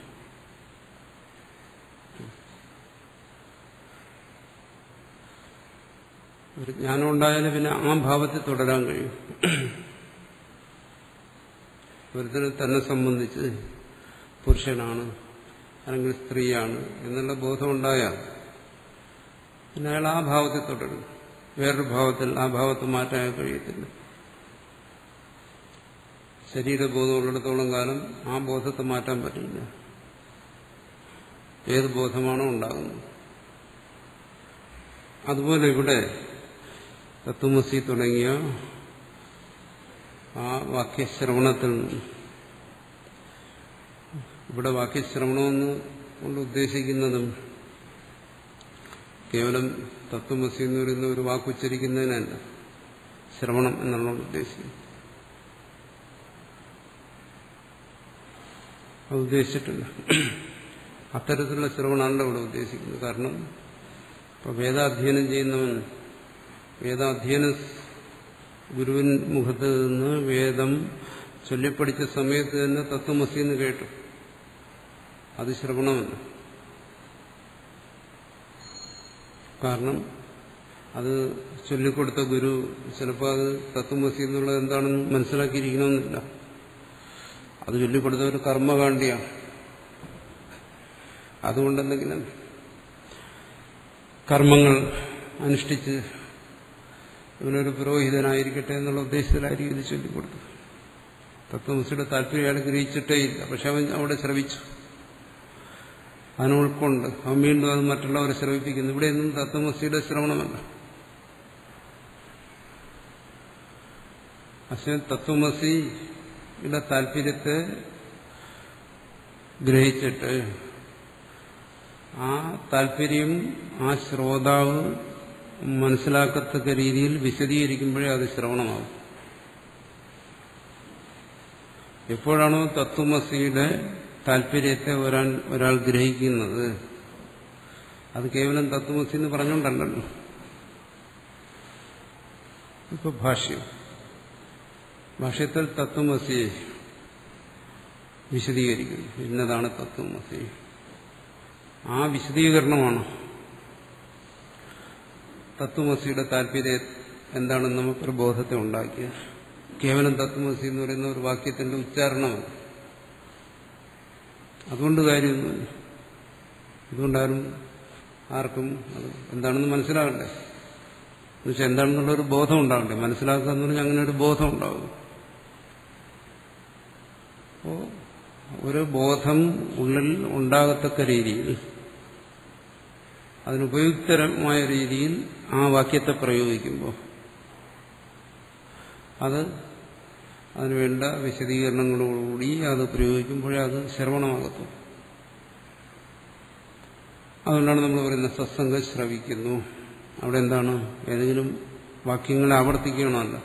ഒരു ജ്ഞാനം ഉണ്ടായാലും പിന്നെ ആ ഭാവത്തിൽ തുടരാൻ കഴിയും. ഒരുത്തനെ തന്നെ സംബന്ധിച്ച് പുരുഷനാണ് അല്ലെങ്കിൽ സ്ത്രീയാണ് എന്നുള്ള ബോധമുണ്ടായാൽ പിന്നെ അയാൾ ആ ഭാവത്തിൽ തുടരും. വേറൊരു ഭാവത്തിൽ ആ ഭാവത്തെ മാറ്റാൻ കഴിയത്തില്ല. ശരീരബോധമുള്ളിടത്തോളം കാലം ആ ബോധത്തെ മാറ്റാൻ പറ്റില്ല. ഏത് ബോധമാണോ ഉണ്ടാകുന്നത്. അതുപോലെ ഇവിടെ തത്വമസി തുടങ്ങിയ ആ വാക്യശ്രവണത്തിൽ നിന്ന്, ഇവിടെ വാക്യശ്രവണമെന്ന് കൊണ്ട് ഉദ്ദേശിക്കുന്നതും കേവലം തത്വമസി എന്ന് പറയുന്ന ഒരു വാക്കുച്ചരിക്കുന്നതിനല്ല ശ്രവണം എന്നുള്ളത് ഉദ്ദേശിക്കുന്നത്. അത് ഉദ്ദേശിച്ചിട്ടില്ല. അത്തരത്തിലുള്ള ശ്രവണമല്ല ഇവിടെ ഉദ്ദേശിക്കുന്നത്. കാരണം ഇപ്പൊ വേദാധ്യയനം ചെയ്യുന്നവൻ വേദാധ്യയന ഗുരുവിൻ മുഖത്ത് നിന്ന് വേദം ചൊല്ലിപ്പടിച്ച സമയത്ത് തന്നെ തത്വമസി എന്ന് കേട്ടു. അത് ശ്രവണമല്ല. കാരണം അത് ചൊല്ലിക്കൊടുത്ത ഗുരു ചിലപ്പോൾ അത് തത്വമസി എന്നുള്ളത് എന്താണെന്ന് മനസ്സിലാക്കിയിരിക്കണമെന്നില്ല. അത് ചൊല്ലിക്കൊടുത്ത ഒരു കർമ്മകാണ്ഡിയാണ്. അതുകൊണ്ടെന്തെങ്കിലും കർമ്മങ്ങൾ അനുഷ്ഠിച്ച് ഇവനൊരു പുരോഹിതനായിരിക്കട്ടെ എന്നുള്ള ഉദ്ദേശത്തിലായിരിക്കും ഇത് ചൊല്ലിക്കൊടുത്തത്. തത്വമസിയുടെ താല്പര്യം അയാൾ ഗ്രഹിച്ചിട്ടേ ഇല്ല. പക്ഷെ അവൻ അവിടെ ശ്രവിച്ചു, അതിനെ ഉൾക്കൊണ്ട് അവൻ വീണ്ടും അത് മറ്റുള്ളവരെ ശ്രവിപ്പിക്കുന്നു. ഇവിടെ ഒന്നും തത്വമസിയുടെ ശ്രവണമല്ല. പക്ഷെ തത്വമസിയുടെ താല്പര്യത്തെ ഗ്രഹിച്ചിട്ട് ആ താല്പര്യം ആ ശ്രോതാവ് മനസ്സിലാക്കത്തക്ക രീതിയിൽ വിശദീകരിക്കുമ്പോഴേ അത് ശ്രവണമാകും. എപ്പോഴാണോ തത്വമസിയുടെ താല്പര്യത്തെ ഒരാൾ ഗ്രഹിക്കുന്നത്, അത് കേവലം തത്വമസി എന്ന് പറഞ്ഞുകൊണ്ടല്ലോ. ഇപ്പൊ ഭാഷ്യത്തിൽ തത്വമസിയെ വിശദീകരിക്കുന്നു. ഇന്നതാണ് തത്വമസി. ആ വിശദീകരണമാണ് തത്വമസിയുടെ താല്പര്യം എന്താണെന്ന് നമുക്കൊരു ബോധത്തെ ഉണ്ടാക്കിയത്. കേവലം തത്വമസി എന്ന് പറയുന്ന ഒരു വാക്യത്തിന്റെ ഉച്ചാരണമാണ്. അതുകൊണ്ട് കാര്യമൊന്നുമില്ല. അതുകൊണ്ടാരും ആർക്കും അത് എന്താണെന്ന് മനസ്സിലാകണ്ടേ, എന്നുവെച്ചാൽ എന്താണെന്നുള്ളൊരു ബോധം ഉണ്ടാകണ്ടേ. മനസ്സിലാക്കുക എന്ന് പറഞ്ഞാൽ അങ്ങനെ ഒരു ബോധം ഉണ്ടാകും. അപ്പോൾ ഒരു ബോധം ഉള്ളിൽ ഉണ്ടാകത്തക്ക രീതിയിൽ, അതിനുപയുക്തമായ രീതിയിൽ ആ വാക്യത്തെ പ്രയോഗിക്കുമ്പോൾ അതിനുവേണ്ട വിശദീകരണങ്ങളോടുകൂടി അത് പ്രയോഗിക്കുമ്പോഴേ അത് ശ്രവണമാകത്തു. അതുകൊണ്ടാണ് നമ്മൾ പറയുന്നത് സത്സംഗം ശ്രവിക്കുന്നു. അവിടെ എന്താണ്, ഏതെങ്കിലും വാക്യങ്ങളെ ആവർത്തിക്കണമല്ല,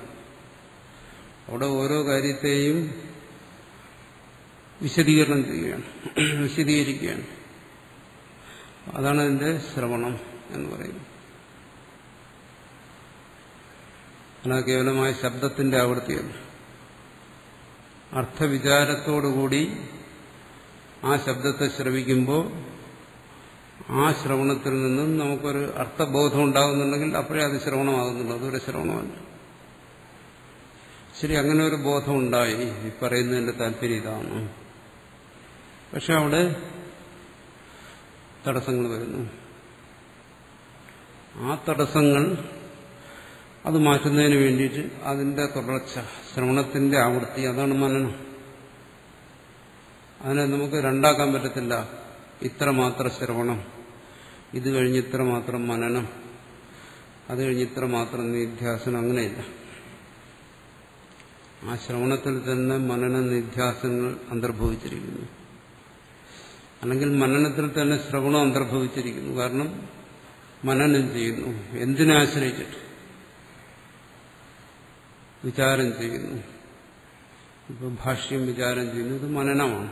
അവിടെ ഓരോ കാര്യത്തെയും വിശദീകരണം ചെയ്യുകയാണ്, വിശദീകരിക്കുകയാണ്. അതാണ് അതിന്റെ ശ്രവണം എന്ന് പറയുന്നത്. അല്ല കേവലമായ ശബ്ദത്തിന്റെ ആവൃത്തിയല്ല. അർത്ഥവിചാരത്തോടുകൂടി ആ ശബ്ദത്തെ ശ്രവിക്കുമ്പോൾ ആ ശ്രവണത്തിൽ നിന്നും നമുക്കൊരു അർത്ഥബോധം ഉണ്ടാകുന്നുണ്ടെങ്കിൽ അപ്പോഴേ അത് ശ്രവണമാകുന്നുള്ളൂ. അതൊരു ശ്രവണമല്ല. ശരി, അങ്ങനെ ഒരു ബോധം ഉണ്ടായി, ഈ പറയുന്നതിന്റെ താല്പര്യം ഇതാണ്. പക്ഷെ അവിടെ തടസ്സങ്ങൾ വരുന്നു. ആ തടസ്സങ്ങൾ അത് മാറ്റുന്നതിന് വേണ്ടിയിട്ട് അതിന്റെ തുടർച്ച, ശ്രവണത്തിന്റെ ആവൃത്തി, അതാണ് മനനം. അതിനെ നമുക്ക് രണ്ടാക്കാൻ പറ്റത്തില്ല. ഇത്രമാത്രം ശ്രവണം, ഇത് കഴിഞ്ഞ് ഇത്ര മാത്രം മനനം, അത് കഴിഞ്ഞ് ഇത്ര മാത്രം നിധ്യാസനം, അങ്ങനെയില്ല. ആ ശ്രവണത്തിൽ തന്നെ മനന നിധ്യാസനങ്ങൾ അന്തർഭവിച്ചിരിക്കുന്നു. അല്ലെങ്കിൽ മനനത്തിൽ തന്നെ ശ്രവണം അന്തർഭവിച്ചിരിക്കുന്നു. കാരണം മനനം ചെയ്യുന്നു. എന്തിനെ ആശ്രയിച്ചിട്ട്? വിചാരം ചെയ്യുന്നു. ഇപ്പം ഭാഷ്യം വിചാരം ചെയ്യുന്നു, ഇത് മനനമാണ്.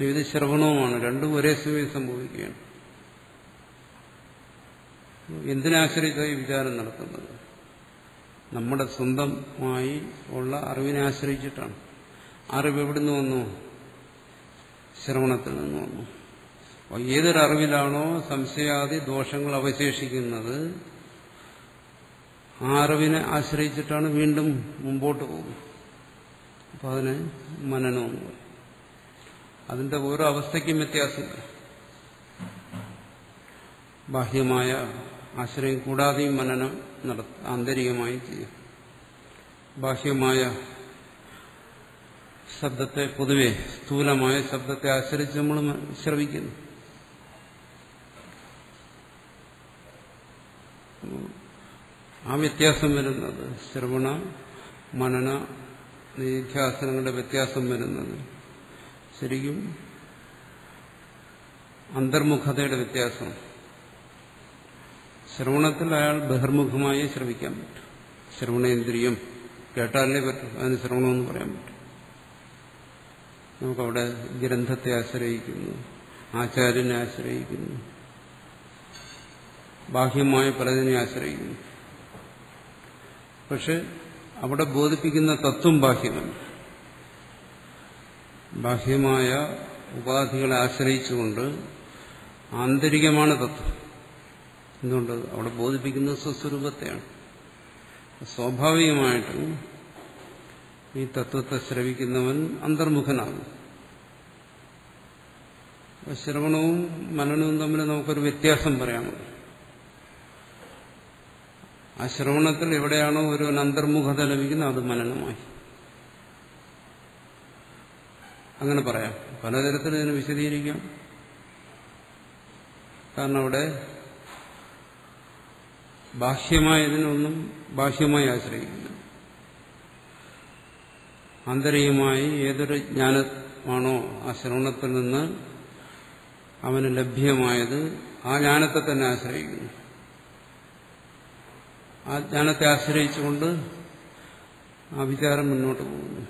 ഇത് ശ്രവണവുമാണ്. രണ്ടും ഒരേ സമയം സംഭവിക്കുകയാണ്. എന്തിനാശ്രയിച്ചാണ് ഈ വിചാരം നടത്തുന്നത്? നമ്മുടെ സ്വന്തമായി ഉള്ള അറിവിനെ ആശ്രയിച്ചിട്ടാണ്. അറിവ് എവിടുന്ന് വന്നു? ശ്രവണത്തിൽ നിന്ന് വന്നു. അപ്പോൾ ഏതൊരറിവിലാണോ സംശയാദി ദോഷങ്ങൾ അവശേഷിക്കുന്നത്, ആ അറിവിനെ ആശ്രയിച്ചിട്ടാണ് വീണ്ടും മുമ്പോട്ട് പോകുന്നത്. അപ്പോൾ അതിന് മനനമെന്ന് പറയും. അതിന്റെ ഓരോ അവസ്ഥയ്ക്കും വ്യത്യാസമില്ല. ബാഹ്യമായ ആശ്രയം കൂടാതെയും മനനം ആന്തരികമായി ചെയ്യും. ബാഹ്യമായ ശബ്ദത്തെ, പൊതുവെ സ്ഥൂലമായ ശബ്ദത്തെ ആശ്രയിച്ച് നമ്മൾ ശ്രവിക്കുന്നു. ആ വ്യത്യാസം വരുന്നത്, ശ്രവണ മനന നിധ്യാസനങ്ങളുടെ വ്യത്യാസം വരുന്നത് ശരിക്കും അന്തർമുഖതയുടെ വ്യത്യാസം. ശ്രവണത്തിൽ അയാൾ ബഹിർമുഖമായി ശ്രവിക്കാൻ പറ്റും. ശ്രവണേന്ദ്രിയം കേട്ടാലേ പറ്റും, അതിന് ശ്രവണമെന്ന് പറയാൻ പറ്റും. നമുക്കവിടെ ഗ്രന്ഥത്തെ ആശ്രയിക്കുന്നു, ആചാര്യനെ ആശ്രയിക്കുന്നു, ബാഹ്യമായ പലതിനെ ആശ്രയിക്കുന്നു. പക്ഷെ അവിടെ ബോധിപ്പിക്കുന്ന തത്വം ബാഹ്യമല്ല. ബാഹ്യമായ ഉപാധികളെ ആശ്രയിച്ചുകൊണ്ട് ആന്തരികമാണ് തത്വം. എന്തുകൊണ്ട്? അവിടെ ബോധിപ്പിക്കുന്നത് സ്വസ്വരൂപത്തെയാണ്. സ്വാഭാവികമായിട്ടും ഈ തത്വത്തെ ശ്രവിക്കുന്നവൻ അന്തർമുഖനാകും. ശ്രവണവും മനനവും തമ്മിൽ നമുക്കൊരു വ്യത്യാസം പറയാമോ? ആ ശ്രവണത്തിൽ എവിടെയാണോ ഒരു അന്തർമുഖത ലഭിക്കുന്നത് അത് മനനമായി. അങ്ങനെ പറയാം. പലതരത്തിൽ ഇതിനെ വിശദീകരിക്കാം. കാരണം അവിടെ ബാഹ്യമായതിനൊന്നും ബാഹ്യമായി ആശ്രയിക്കുന്നു. ആന്തരികമായി ഏതൊരു ജ്ഞാനമാണോ ആ ശ്രവണത്തിൽ നിന്ന് അവന് ലഭ്യമായത്, ആ ജ്ഞാനത്തെ തന്നെ ആശ്രയിക്കുന്നു. ആ ജ്ഞാനത്തെ ആശ്രയിച്ചുകൊണ്ട് ആ വിചാരം മുന്നോട്ട് പോകുന്നു.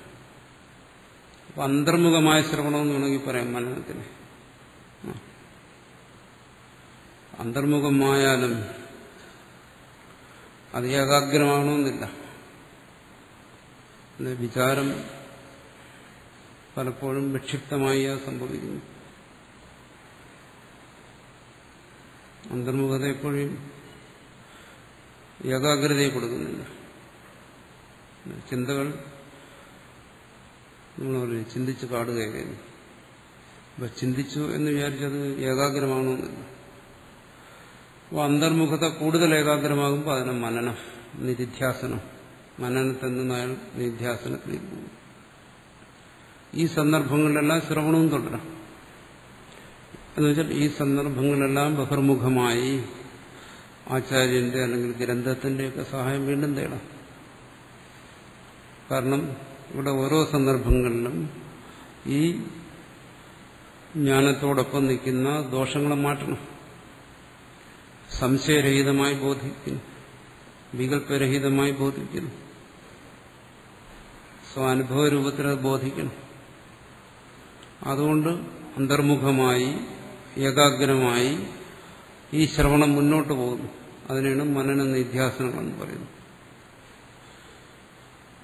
അപ്പൊ അന്തർമുഖമായ ശ്രവണമെന്ന് വേണമെങ്കിൽ പറയാം മനനത്തിന്. അന്തർമുഖമായാലും അത് ഏകാഗ്രമാകണമെന്നില്ല. വിചാരം പലപ്പോഴും വിക്ഷിപ്തമായി സംഭവിക്കുന്നു. അന്തർമുഖത എപ്പോഴും ഏകാഗ്രതയെ കൊടുക്കുന്നില്ല. ചിന്തകൾ നമ്മൾ പറയും ചിന്തിച്ച് കാടുകയായിരുന്നു. അപ്പൊ ചിന്തിച്ചു എന്ന് വിചാരിച്ചത് ഏകാഗ്രമാകണമെന്നില്ല. അപ്പോൾ അന്തർമുഖത കൂടുതൽ ഏകാഗ്രമാകുമ്പോൾ അതിനെ മനനം, നിധിധ്യാസനം, മനനത്തിൽ നിന്ന് അയാൾ നിധ്യാസനത്തിലേക്ക് പോകും. ഈ സന്ദർഭങ്ങളിലെല്ലാം ശ്രവണവും തുടരാം. എന്നുവെച്ചാൽ ഈ സന്ദർഭങ്ങളെല്ലാം ബഹിർമുഖമായി ആചാര്യന്റെ അല്ലെങ്കിൽ ഗ്രന്ഥത്തിന്റെയൊക്കെ സഹായം വീണ്ടും തേടാം. കാരണം ഇവിടെ ഓരോ സന്ദർഭങ്ങളിലും ഈ ജ്ഞാനത്തോടൊപ്പം നിൽക്കുന്ന ദോഷങ്ങളെ മാറ്റണം. സംശയരഹിതമായി ബോധിക്കുന്നു, വികല്പരഹിതമായി ബോധിക്കുന്നു, സ്വാനുഭവ രൂപത്തിൽ അത് ബോധിക്കണം. അതുകൊണ്ട് അന്തർമുഖമായി ഏകാഗ്രമായി ഈ ശ്രവണം മുന്നോട്ട് പോകുന്നു. അതിനാണ് മനന നിധ്യാസനങ്ങളെന്ന് പറയുന്നത്.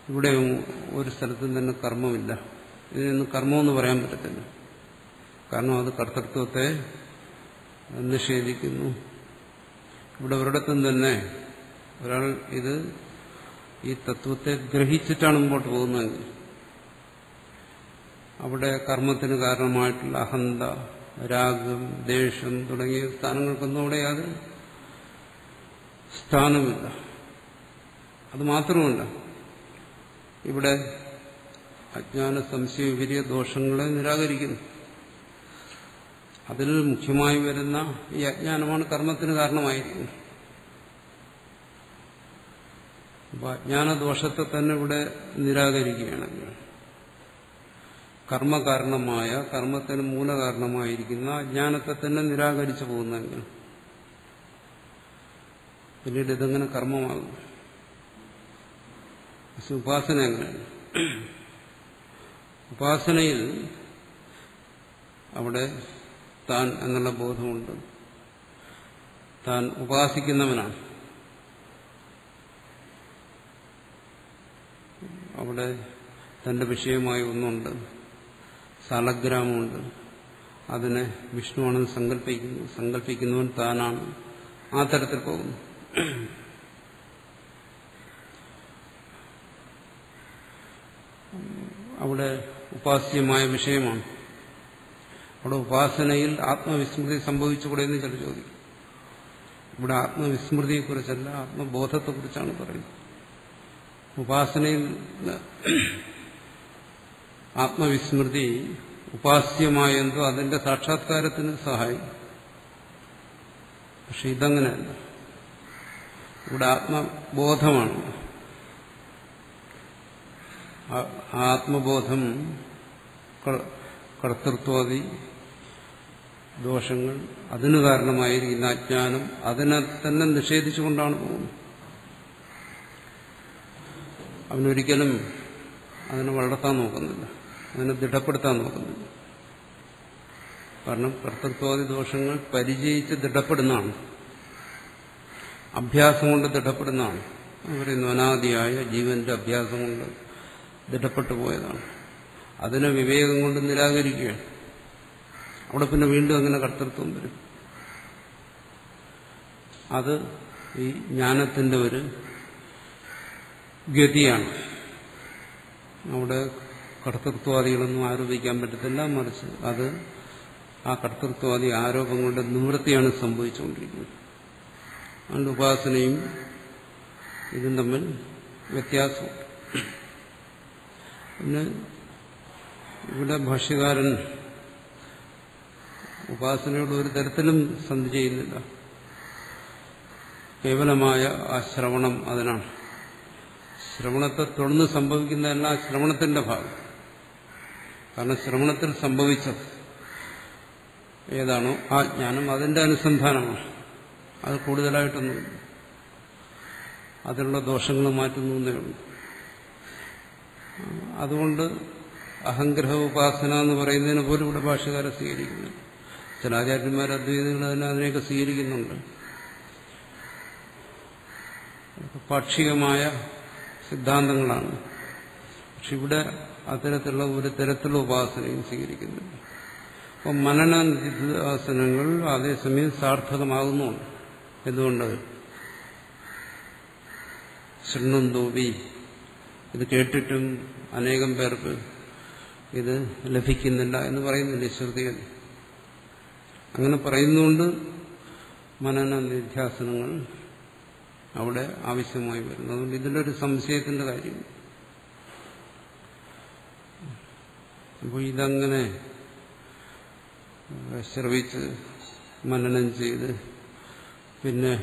ഇവിടെ ഒരു സ്ഥലത്തും തന്നെ കർമ്മമില്ല. ഇതിനൊന്നും കർമ്മമെന്ന് പറയാൻ പറ്റത്തില്ല. കാരണം അത് കർത്തൃത്വത്തെ നിഷേധിക്കുന്നു. ഇവിടെ ഒരിടത്തും തന്നെ ഒരാൾ ഈ തത്വത്തെ ഗ്രഹിച്ചിട്ടാണ് മുമ്പോട്ട് പോകുന്നതെങ്കിൽ അവിടെ കർമ്മത്തിന് കാരണമായിട്ടുള്ള അഹന്ത, രാഗം, ദേഷ്യം തുടങ്ങിയ സ്ഥാനങ്ങൾക്കൊന്നും അവിടെ യാതൊരു സ്ഥാനമില്ല. അത് മാത്രമല്ല, ഇവിടെ അജ്ഞാന സംശയ വിപരീയ ദോഷങ്ങളെ നിരാകരിക്കുന്നു. അതിൽ മുഖ്യമായി വരുന്ന ഈ അജ്ഞാനമാണ് കർമ്മത്തിന് കാരണമായിരിക്കുന്നത്. അപ്പൊ അജ്ഞാനദോഷത്തെ തന്നെ ഇവിടെ നിരാകരിക്കുകയാണെങ്കിൽ കർമ്മകാരണമായ, കർമ്മത്തിന് മൂലകാരണമായിരിക്കുന്ന അജ്ഞാനത്തെ തന്നെ നിരാകരിച്ചു പോകുന്നെങ്കിൽ പിന്നീട് ഇതെങ്ങനെ കർമ്മമാകും? ഉപാസന എങ്ങനെയാണ്? ഉപാസനയിൽ അവിടെ താൻ എന്നുള്ള ബോധമുണ്ട്. താൻ ഉപാസിക്കുന്നവനാണ്. അവിടെ തന്റെ വിഷയമായി ഒന്നുണ്ട്, സാലഗ്രാമമുണ്ട്. അതിനെ വിഷ്ണുവാണെന്ന് സങ്കല്പിക്കുന്നവൻ താനാണ്. ആ തരത്തിൽ പോകുന്നു. അവിടെ ഉപാസ്യമായ വിഷയമാണ്. അവിടെ ഉപാസനയിൽ ആത്മവിസ്മൃതി സംഭവിച്ചുകൂടെ എന്ന് ചില ചോദിക്കും. ഇവിടെ ആത്മവിസ്മൃതിയെക്കുറിച്ചല്ല, ആത്മബോധത്തെക്കുറിച്ചാണ് പറയുന്നത്. ഉപാസനയിൽ ആത്മവിസ്മൃതി ഉപാസ്യമായ എന്തോ അതിന്റെ സാക്ഷാത്കാരത്തിന് സഹായിക്കും. പക്ഷെ ഇതങ്ങനെയല്ല. ഇവിടെ ആത്മബോധമാണ്. ആത്മബോധം കർത്തൃത്വാദി ദോഷങ്ങൾ, അതിനു കാരണമായിരിക്കുന്ന അജ്ഞാനം, അതിനെ തന്നെ നിഷേധിച്ചുകൊണ്ടാണ് പോകുന്നത്. അവനൊരിക്കലും അതിനെ വളർത്താൻ നോക്കുന്നില്ല, അതിനെ ദൃഢപ്പെടുത്താൻ നോക്കുന്നില്ല. കാരണം കർത്തൃത്വാദി ദോഷങ്ങൾ പരിചയിച്ച് ദൃഢപ്പെടുന്നതാണ്, അഭ്യാസം കൊണ്ട് ദൃഢപ്പെടുന്നതാണ്. പറയുന്നു അനാദിയായ ജീവന്റെ അഭ്യാസം കൊണ്ട് ദൃഢപ്പെട്ടു പോയതാണ്. അതിനെ വിവേകം കൊണ്ട് നിരാകരിക്കുകയാണ്. അവിടെ പിന്നെ വീണ്ടും അങ്ങനെ കർത്തൃത്വം വരും. അത് ഈ ജ്ഞാനത്തിന്റെ ഒരു ഗതിയാണ്. അവിടെ കർത്തൃത്വാദികളൊന്നും ആരോപിക്കാൻ പറ്റത്തില്ല. മറിച്ച് അത് ആ കർത്തൃത്വാദി ആരോപങ്ങളുടെ നിവൃത്തിയാണ് സംഭവിച്ചുകൊണ്ടിരിക്കുന്നത്. അതുകൊണ്ട് ഉപാസനയും ഇതും തമ്മിൽ വ്യത്യാസമുണ്ട്. പിന്നെ ഇവിടെ ഭാഷ്യകാരൻ ഉപാസനയോട് ഒരു തരത്തിലും സന്ധി ചെയ്യുന്നില്ല. കേവലമായ ആ ശ്രവണം അതിനാണ്. ശ്രവണത്തെ തുടർന്ന് സംഭവിക്കുന്നതല്ല ശ്രവണത്തിന്റെ ഭാഗം. കാരണം ശ്രവണത്തിൽ സംഭവിച്ചത് ഏതാണോ ആ ജ്ഞാനം അതിന്റെ അനുസന്ധാനമാണ്. അത് കൂടുതലായിട്ടൊന്നും അതിലുള്ള ദോഷങ്ങൾ മാറ്റുന്നേ ഉള്ളൂ. അതുകൊണ്ട് അഹംഗ്രഹ ഉപാസന എന്ന് പറയുന്നതിന് പോലും ഇവിടെ ഭാഷ്യകാരെ സ്വീകരിക്കുന്നു. ചില ആചാര്യന്മാർ അദ്വൈതികൾ അതിനെയൊക്കെ സ്വീകരിക്കുന്നുണ്ട്. പാക്ഷികമായ സിദ്ധാന്തങ്ങളാണ്. പക്ഷെ ഇവിടെ അത്തരത്തിലുള്ള ഒരു തരത്തിലുള്ള ഉപാസനയും സ്വീകരിക്കുന്നില്ല. അപ്പം മനന നിധിധ്യാസനങ്ങൾ അതേസമയം സാർത്ഥകമാകുന്നുണ്ട്. എന്തുകൊണ്ട്? ശൃണ്വന്തോപി, ഇത് കേട്ടിട്ടും അനേകം പേർക്ക് ഇത് ലഭിക്കുന്നില്ല എന്ന് പറയുന്നില്ല ശ്രുതികൾ. അങ്ങനെ പറയുന്നുകൊണ്ട് മനന നിധ്യാസനങ്ങൾ അവിടെ ആവശ്യമായി വരുന്നു. അതുകൊണ്ട് ഇതിലൊരു സംശയത്തിന്റെ കാര്യം. അപ്പോൾ ഇതങ്ങനെ ശ്രവിച്ച് മനനം ചെയ്ത് പിന്നെ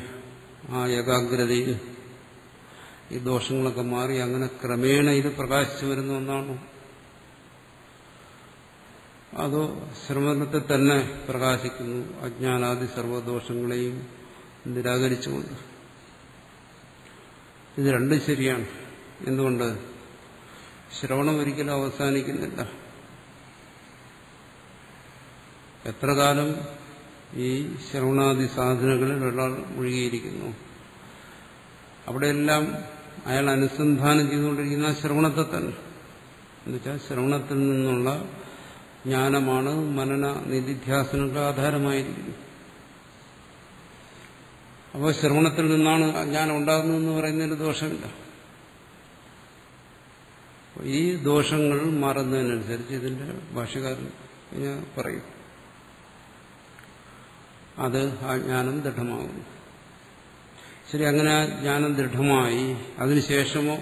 ആ ഏകാഗ്രതയിൽ ഈ ദോഷങ്ങളൊക്കെ മാറി അങ്ങനെ ക്രമേണ ഇത് പ്രകാശിച്ചു വരുന്ന ഒന്നാണോ, അതോ ശ്രവണത്തെ തന്നെ പ്രകാശിക്കുന്നു അജ്ഞാനാദി സർവദോഷങ്ങളെയും നിരാകരിച്ചുകൊണ്ട്? ഇത് രണ്ടും ശരിയാണ്. എന്തുകൊണ്ട്? ശ്രവണം ഒരിക്കലും അവസാനിക്കുന്നില്ല. എത്ര കാലം ഈ ശ്രവണാദി സാധനങ്ങളിൽ ഒരാൾ മുഴുകിയിരിക്കുന്നു, അവിടെയെല്ലാം അയാൾ അനുസന്ധാനം ചെയ്തുകൊണ്ടിരിക്കുന്ന ശ്രവണത്തെ തന്നെ. എന്നുവെച്ചാൽ ശ്രവണത്തിൽ നിന്നുള്ള ജ്ഞാനമാണ് മനന നിധിധ്യാസനങ്ങളുടെ ആധാരമായിരിക്കുന്നത്. അപ്പോൾ ശ്രവണത്തിൽ നിന്നാണ് ജ്ഞാനം ഉണ്ടാകുന്നതെന്ന് പറയുന്നതിന് ദോഷമില്ല. ഈ ദോഷങ്ങൾ മാറുന്നതിനനുസരിച്ച് ഇതിന്റെ ഭാഷ്യകാരൻ പറയും, അത് ആ ജ്ഞാനം ദൃഢമാകുന്നു. ശരി, അങ്ങനെ ആ ജ്ഞാനം ദൃഢമായി അതിനുശേഷമോ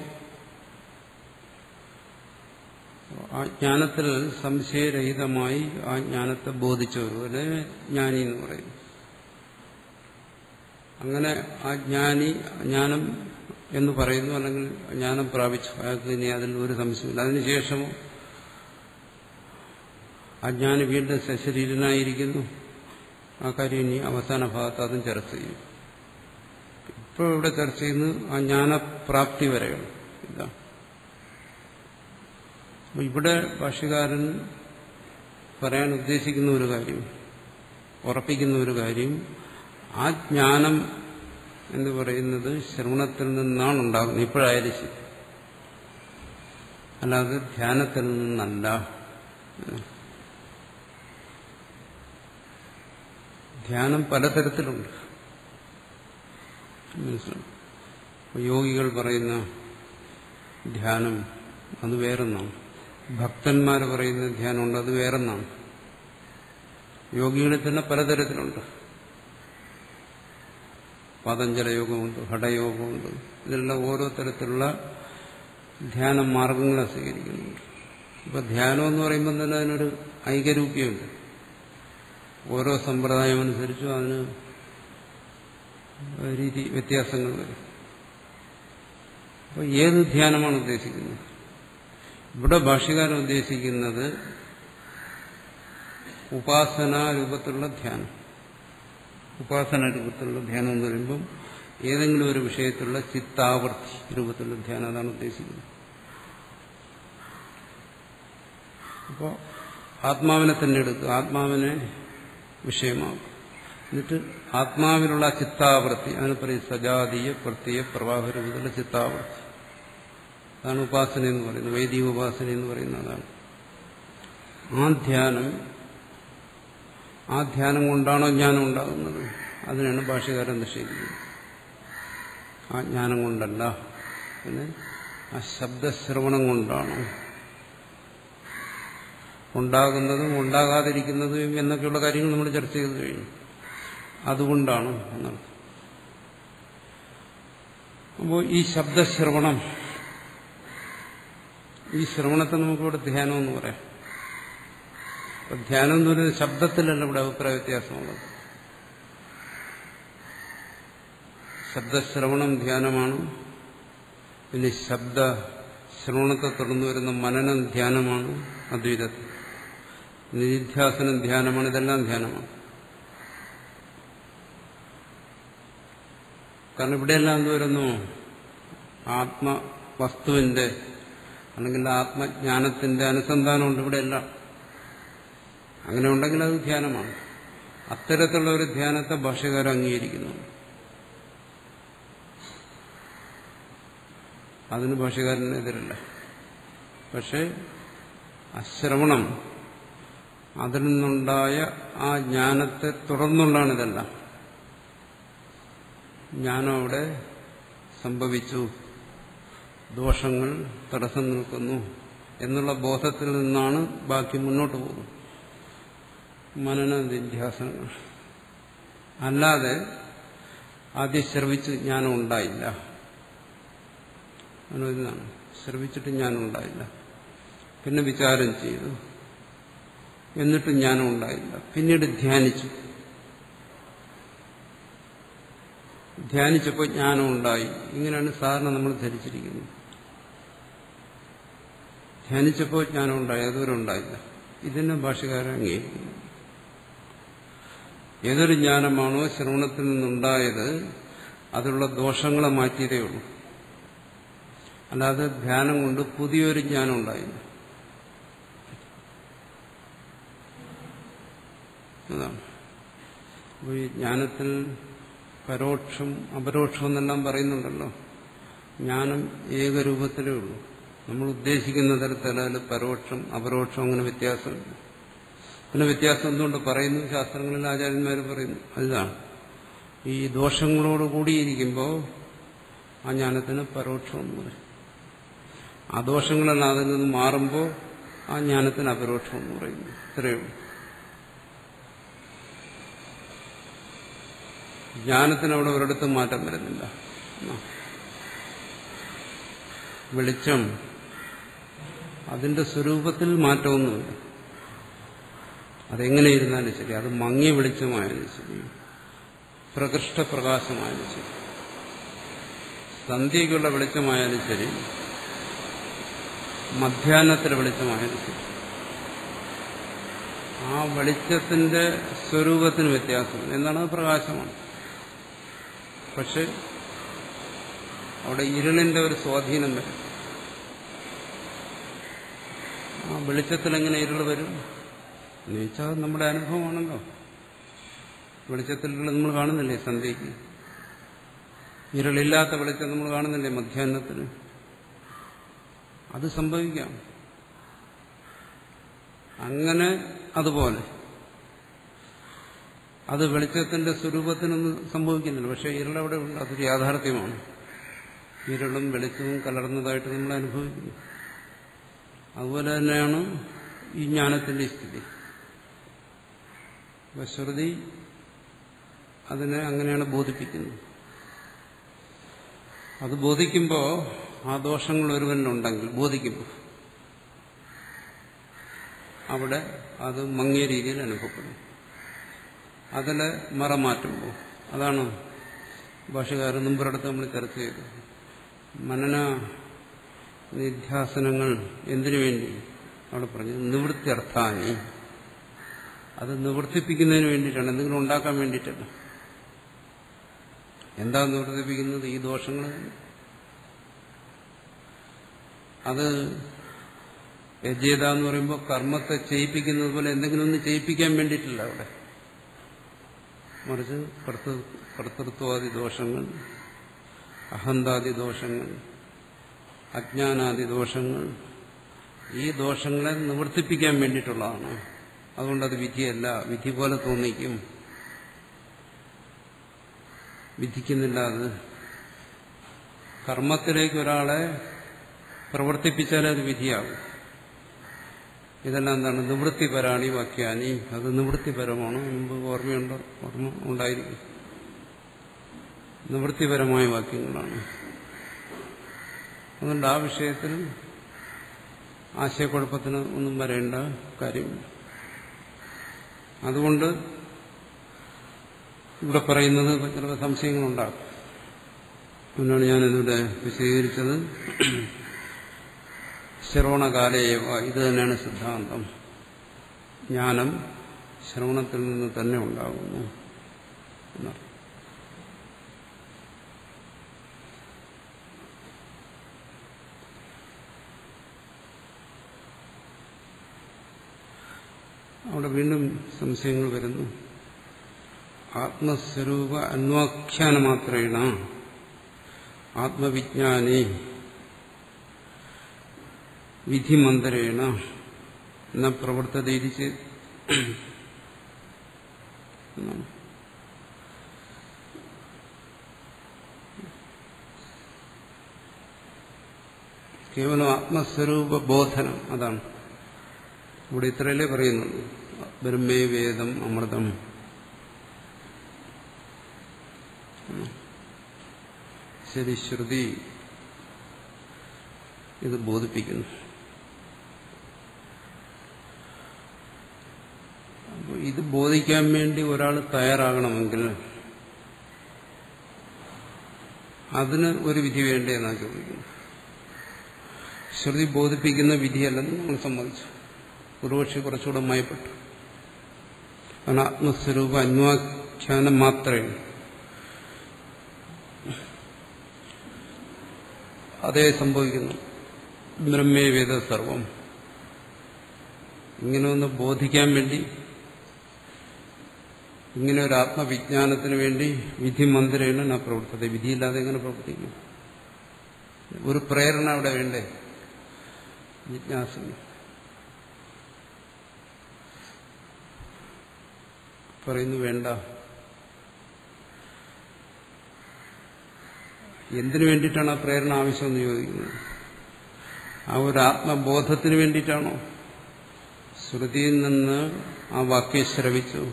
ആ ജ്ഞാനത്തിൽ സംശയരഹിതമായി ആ ജ്ഞാനത്തെ ബോധിച്ചവരെ ജ്ഞാനി എന്ന് പറയുന്നു. അങ്ങനെ ആ ജ്ഞാനം എന്ന് പറയുന്നു, അല്ലെങ്കിൽ ജ്ഞാനം പ്രാപിച്ചു, അയാൾക്ക് ഇനി അതിൽ ഒരു സംശയമില്ല. അതിനുശേഷമോ ആ ജ്ഞാനി വീണ്ടും സശരീരനായിരിക്കുന്നു. ആ കാര്യം ഇനി അവസാന ഭാഗത്ത് അതും ചർച്ച ചെയ്യും. ഇപ്പോൾ ഇവിടെ ചർച്ച ചെയ്യുന്നത് ആ ജ്ഞാനപ്രാപ്തി വരെയാണ്. ഇതാണ് ഇവിടെ ഭാഷ്യകാരൻ പറയാൻ ഉദ്ദേശിക്കുന്ന ഒരു കാര്യം, ഉറപ്പിക്കുന്ന ഒരു കാര്യം, ആ ജ്ഞാനം എന്ന് പറയുന്നത് ശ്രവണത്തിൽ നിന്നാണ് ഉണ്ടാകുന്നത്. ഇപ്പോഴായാലും ശരി, അല്ലാതെ ധ്യാനത്തിൽ നിന്നല്ല. ധ്യാനം പലതരത്തിലുണ്ട്, മനസ്സിലാവും. യോഗികൾ പറയുന്ന ധ്യാനം അത് വേറൊന്നാണ്, ഭക്തന്മാർ പറയുന്ന ധ്യാനമുണ്ട്, അത് വേറൊന്നാണ്. യോഗികളിൽ തന്നെ പലതരത്തിലുണ്ട്. പതഞ്ജല യോഗമുണ്ട്, ഹഠയോഗമുണ്ട്. ഇതെല്ലാം ഓരോ തരത്തിലുള്ള ധ്യാന മാർഗങ്ങളെ സ്വീകരിക്കുന്നുണ്ട്. ഇപ്പൊ ധ്യാനം എന്ന് പറയുമ്പോൾ തന്നെ അതിനൊരു ഐകരൂപ്യമുണ്ട്. ഓരോ സമ്പ്രദായം അനുസരിച്ചും അതിന് രീതി വ്യത്യാസങ്ങൾ വരും. അപ്പോൾ ഏത് ധ്യാനമാണ് ഉദ്ദേശിക്കുന്നത്? ഇവിടെ ഭാഷ്യകാരൻ ഉദ്ദേശിക്കുന്നത് ഉപാസനാ രൂപത്തിലുള്ള ധ്യാനം. ഉപാസന രൂപത്തിലുള്ള ധ്യാനം എന്ന് പറയുമ്പം ഏതെങ്കിലും ഒരു വിഷയത്തിലുള്ള ചിത്താവർത്തി രൂപത്തിലുള്ള ധ്യാനം, അതാണ് ഉദ്ദേശിക്കുന്നത്. അപ്പോൾ ആത്മാവിനെ തന്നെ എടുക്കുക, ആത്മാവിനെ വിഷയമാകും. എന്നിട്ട് ആത്മാവിലുള്ള ചിത്താവൃത്തി, അതിനെ പറയും സജാതീയ പ്രത്യയ പ്രവാഹ രൂപത്തിലുള്ള ചിത്താവൃത്തി. അതാണ് ഉപാസന എന്ന് പറയുന്നത്, വൈദിക ഉപാസന എന്ന് പറയുന്നത് അതാണ്. ആ ധ്യാനം കൊണ്ടാണോ ജ്ഞാനം ഉണ്ടാകുന്നത്? അതിനാണ് ഭാഷ്യകാരൻ നിഷേധിക്കുന്നത്. ആ ജ്ഞാനം കൊണ്ടല്ല, പിന്നെ ആ ശബ്ദശ്രവണം കൊണ്ടാണ് ഉണ്ടാകുന്നതും ഉണ്ടാകാതിരിക്കുന്നതും എന്നൊക്കെയുള്ള കാര്യങ്ങൾ നമ്മൾ ചർച്ച ചെയ്തു കഴിഞ്ഞു. അതുകൊണ്ടാണ് എന്നർത്ഥം. അപ്പോൾ ഈ ശബ്ദശ്രവണം, ഈ ശ്രവണത്തെ നമുക്കിവിടെ ധ്യാനം എന്ന് പറയാം. അപ്പൊ ധ്യാനം എന്ന് പറയുന്നത് ശബ്ദത്തിലല്ല ഇവിടെ അഭിപ്രായ വ്യത്യാസമുള്ളത്. ശബ്ദശ്രവണം ധ്യാനമാണ്, പിന്നെ ശബ്ദശ്രവണത്തെ തുടർന്ന് വരുന്ന മനനം ധ്യാനമാണ് അദ്വൈതത്തിൽ. നിധിധ്യാസനം ധ്യാനമാണ്, ഇതെല്ലാം ധ്യാനമാണ്. കാരണം ഇവിടെയെല്ലാം എന്ത് വരുന്നു? ആത്മവസ്തുവിന്റെ അല്ലെങ്കിൽ ആത്മജ്ഞാനത്തിന്റെ അനുസന്ധാനമുണ്ട് ഇവിടെയെല്ലാം. അങ്ങനെ ഉണ്ടെങ്കിൽ അത് ധ്യാനമാണ്. അത്തരത്തിലുള്ള ഒരു ധ്യാനത്തെ ഭാഷ്യകാരൻ അംഗീകരിക്കുന്നു. അതിന് ഭാഷ്യകാരനെതിരല്ല. പക്ഷെ അശ്രവണം അതിൽ നിന്നുണ്ടായ ആ ജ്ഞാനത്തെ തുടർന്നുകൊണ്ടാണ് ഇതെല്ലാം. ജ്ഞാനം അവിടെ സംഭവിച്ചു, ദോഷങ്ങൾ തടസ്സം നിൽക്കുന്നു എന്നുള്ള ബോധത്തിൽ നിന്നാണ് ബാക്കി മുന്നോട്ട് പോകുന്നത്, മനന നിധ്യാസനങ്ങൾ. അല്ലാതെ ആദ്യം ശ്രവിച്ച് ജ്ഞാനം ഉണ്ടായില്ല, എന്നാണ് ശ്രവിച്ചിട്ട് ജ്ഞാനം ഉണ്ടായില്ല, പിന്നെ വിചാരം ചെയ്തു എന്നിട്ട് ജ്ഞാനം ഉണ്ടായില്ല, പിന്നീട് ധ്യാനിച്ചപ്പോൾ ജ്ഞാനം ഉണ്ടായി. ഇങ്ങനെയാണ് സാധാരണ നമ്മൾ ധരിച്ചിരിക്കുന്നത്. ധ്യാനിച്ചപ്പോൾ ജ്ഞാനം ഉണ്ടായി, അതുവരെ ഉണ്ടായില്ല. ഇതിനെ ഭാഷകാരൻ അംഗീകരിക്കുന്നു. ഏതൊരു ജ്ഞാനമാണോ ശ്രവണത്തിൽ നിന്നുണ്ടായത് അതിലുള്ള ദോഷങ്ങളെ മാറ്റിയതേ ഉള്ളൂ, അല്ലാതെ ധ്യാനം കൊണ്ട് പുതിയൊരു ജ്ഞാനം ഉണ്ടായില്ല. അതാണ്. അപ്പോൾ ഈ ജ്ഞാനത്തിൽ പരോക്ഷം അപരോക്ഷം എന്നെല്ലാം പറയുന്നുണ്ടല്ലോ. ജ്ഞാനം ഏകരൂപത്തിലേ ഉള്ളൂ. നമ്മൾ ഉദ്ദേശിക്കുന്ന തരത്തിൽ പരോക്ഷം അപരോക്ഷം അങ്ങനെ വ്യത്യാസമില്ല. പിന്നെ വ്യത്യാസം എന്തുകൊണ്ട് പറയുന്നു? ശാസ്ത്രങ്ങളിൽ ആചാര്യന്മാർ പറയുന്നു അതാണ്, ഈ ദോഷങ്ങളോട് കൂടിയിരിക്കുമ്പോൾ ആ ജ്ഞാനത്തിന് പരോക്ഷം എന്ന് പറയും. ആ ദോഷങ്ങളെല്ലാം അതിൽ നിന്ന് മാറുമ്പോൾ ആ ജ്ഞാനത്തിന് അപരോക്ഷം എന്ന് പറയുന്നു. ഇത്രയേ ഉള്ളൂ. ജ്ഞാനത്തിന് അവിടെ ഒരിടത്തും മാറ്റം വരുന്നില്ല. വെളിച്ചം അതിന്റെ സ്വരൂപത്തിൽ മാറ്റമൊന്നുമില്ല. അതെങ്ങനെ ഇരുന്നാലും ശരി, അത് മങ്ങിയ വെളിച്ചമായാലും ശരി, പ്രകൃഷ്ട പ്രകാശമായാലും ശരി, സന്ധ്യയ്ക്കുള്ള വെളിച്ചമായാലും ശരി, മധ്യാഹ്നത്തിലെ വെളിച്ചമായാലും ശരി, ആ വെളിച്ചത്തിന്റെ സ്വരൂപത്തിന് വ്യത്യാസം എന്താണ്? അത് പ്രകാശമാണ്. പക്ഷെ അവിടെ ഇരുളിന്റെ ഒരു സ്വാധീനം വരും. ആ വെളിച്ചത്തിൽ എങ്ങനെ ഇരുൾ വരും എന്ന് ചോദിച്ചാൽ നമ്മുടെ അനുഭവമാണല്ലോ. വെളിച്ചത്തിൽ നമ്മൾ കാണുന്നില്ലേ സന്ധ്യയ്ക്ക്? ഇരുളില്ലാത്ത വെളിച്ചം നമ്മൾ കാണുന്നില്ലേ മധ്യാഹ്നത്തിന്? അത് സംഭവിക്കാം. അങ്ങനെ അതുപോലെ അത് വെളിച്ചത്തിന്റെ സ്വരൂപത്തിനൊന്നും സംഭവിക്കുന്നില്ല. പക്ഷെ ഇരുളവിടെ ഉണ്ട്, അതൊരു യാഥാർത്ഥ്യമാണ്. ഇരുളും വെളിച്ചവും കലർന്നതായിട്ട് നമ്മൾ അനുഭവിക്കുന്നു. അതുപോലെ തന്നെയാണ് ഈ ജ്ഞാനത്തിന്റെ സ്ഥിതി. ശ്രുതി അതിനെ അങ്ങനെയാണ് ബോധിപ്പിക്കുന്നത്. അത് ബോധിക്കുമ്പോൾ ആ ദോഷങ്ങൾ ഒരുവനുണ്ടെങ്കിൽ ബോധിക്കുമ്പോൾ അവിടെ അത് മങ്ങിയ രീതിയിൽ അനുഭവപ്പെടും. അതിലെ മറ മാറ്റുമ്പോൾ അതാണ് ഭാഷകാരൻ മുമ്പൊരിടത്ത് നമ്മൾ ചർച്ച ചെയ്തത്. മനന നിധ്യാസനങ്ങൾ എന്തിനു വേണ്ടി അവിടെ പറഞ്ഞു? നിവൃത്തിയർത്ഥാനി. അത് നിവർത്തിപ്പിക്കുന്നതിന് വേണ്ടിയിട്ടാണ്, എന്തെങ്കിലും ഉണ്ടാക്കാൻ വേണ്ടിയിട്ടല്ല. എന്താ നിവർത്തിപ്പിക്കുന്നത്? ഈ ദോഷങ്ങൾ. അത് യജ്ഞത എന്ന് പറയുമ്പോൾ കർമ്മത്തെ ചെയ്യിപ്പിക്കുന്നത് പോലെ എന്തെങ്കിലും ഒന്ന് ചെയ്യിപ്പിക്കാൻ വേണ്ടിയിട്ടില്ല അവിടെ. മറിച്ച് കർത്തൃത്വാദി ദോഷങ്ങൾ, അഹന്താദി ദോഷങ്ങൾ, അജ്ഞാനാദി ദോഷങ്ങൾ, ഈ ദോഷങ്ങളെ നിവർത്തിപ്പിക്കാൻ വേണ്ടിയിട്ടുള്ളതാണ്. അതുകൊണ്ടത് വിധിയല്ല. വിധി പോലെ തോന്നിക്കും, വിധിക്കുന്നില്ല. അത് കർമ്മത്തിലേക്ക് ഒരാളെ പ്രവർത്തിപ്പിച്ചാലേ അത് വിധിയാകും. ഇതെല്ലാം എന്താണ്? നിവൃത്തിപരാണി വാക്യാനി. അത് നിവൃത്തിപരമാണ്. മുമ്പ് ഓർമ്മയുണ്ടോ? ഓർമ്മ ഉണ്ടായിരിക്കും. നിവൃത്തിപരമായ വാക്യങ്ങളാണ്. അതുകൊണ്ട് ആ വിഷയത്തിൽ ആശയക്കുഴപ്പത്തിന് ഒന്നും വരേണ്ട കാര്യമില്ല. അതുകൊണ്ട് ഇവിടെ പറയുന്നത് ചില സംശയങ്ങളുണ്ടാകും. അതുകൊണ്ടാണ് ഞാനിതിവിടെ വിശദീകരിച്ചത്. ശ്രവണകാലേവ, ഇത് തന്നെയാണ് സിദ്ധാന്തം. ജ്ഞാനം ശ്രവണത്തിൽ നിന്ന് തന്നെ ഉണ്ടാകുന്നു എന്നർത്ഥം. അവിടെ വീണ്ടും സംശയങ്ങൾ വരുന്നു. ആത്മസ്വരൂപ അന്വാഖ്യാനമാത്രേണ ആത്മവിജ്ഞാനി വിധിമന്ത്രേണ ന പ്രവർത്തതയിരിച്ച് എന്നാണ്. കേവലം ആത്മസ്വരൂപ ബോധനം, അതാണ് ഇവിടെ ഇത്രയല്ലേ പറയുന്നുള്ളൂ. ബ്രഹ്മേ വേദം അമൃതം. ശരി, ശ്രുതി ഇത് ബോധിപ്പിക്കുന്നു. അപ്പോൾ ഇത് ബോധിക്കാൻ വേണ്ടി ഒരാൾ തയ്യാറാകണമെങ്കിൽ അതിന് ഒരു വിധി വേണ്ടേ എന്നാണ് ചോദിക്കുന്നത്. ശ്രുതി ബോധിപ്പിക്കുന്ന വിധിയല്ലെന്ന് നമ്മൾ സമ്മതിച്ചു. പൂർവക്ഷി കുറച്ചുകൂടെ മയപ്പെട്ടു. കാരണം ആത്മസ്വരൂപ അന്വാഖ്യാനം മാത്രമേ അതേ സംഭവിക്കുന്നു. ബ്രഹ്മേ വേദ സർവം. ഇങ്ങനെ ഒന്ന് ബോധിക്കാൻ വേണ്ടി, ഇങ്ങനെ ഒരു ആത്മവിജ്ഞാനത്തിന് വേണ്ടി വിധിമന്ത്രേണ ന പ്രവർത്തത. വിധിയില്ലാതെ എങ്ങനെ പ്രവർത്തിക്കും? ഒരു പ്രേരണ അവിടെ വേണ്ടേ? ജിജ്ഞാസ പറയുന്നു വേണ്ട. എന്തിനു വേണ്ടിയിട്ടാണ് ആ പ്രേരണ ആവശ്യമെന്ന് ചോദിക്കുന്നത്? ആ ഒരു ആത്മബോധത്തിന് വേണ്ടിയിട്ടാണോ? ശ്രുതിയിൽ നിന്ന് ആ വാക്യം ശ്രവിച്ചു,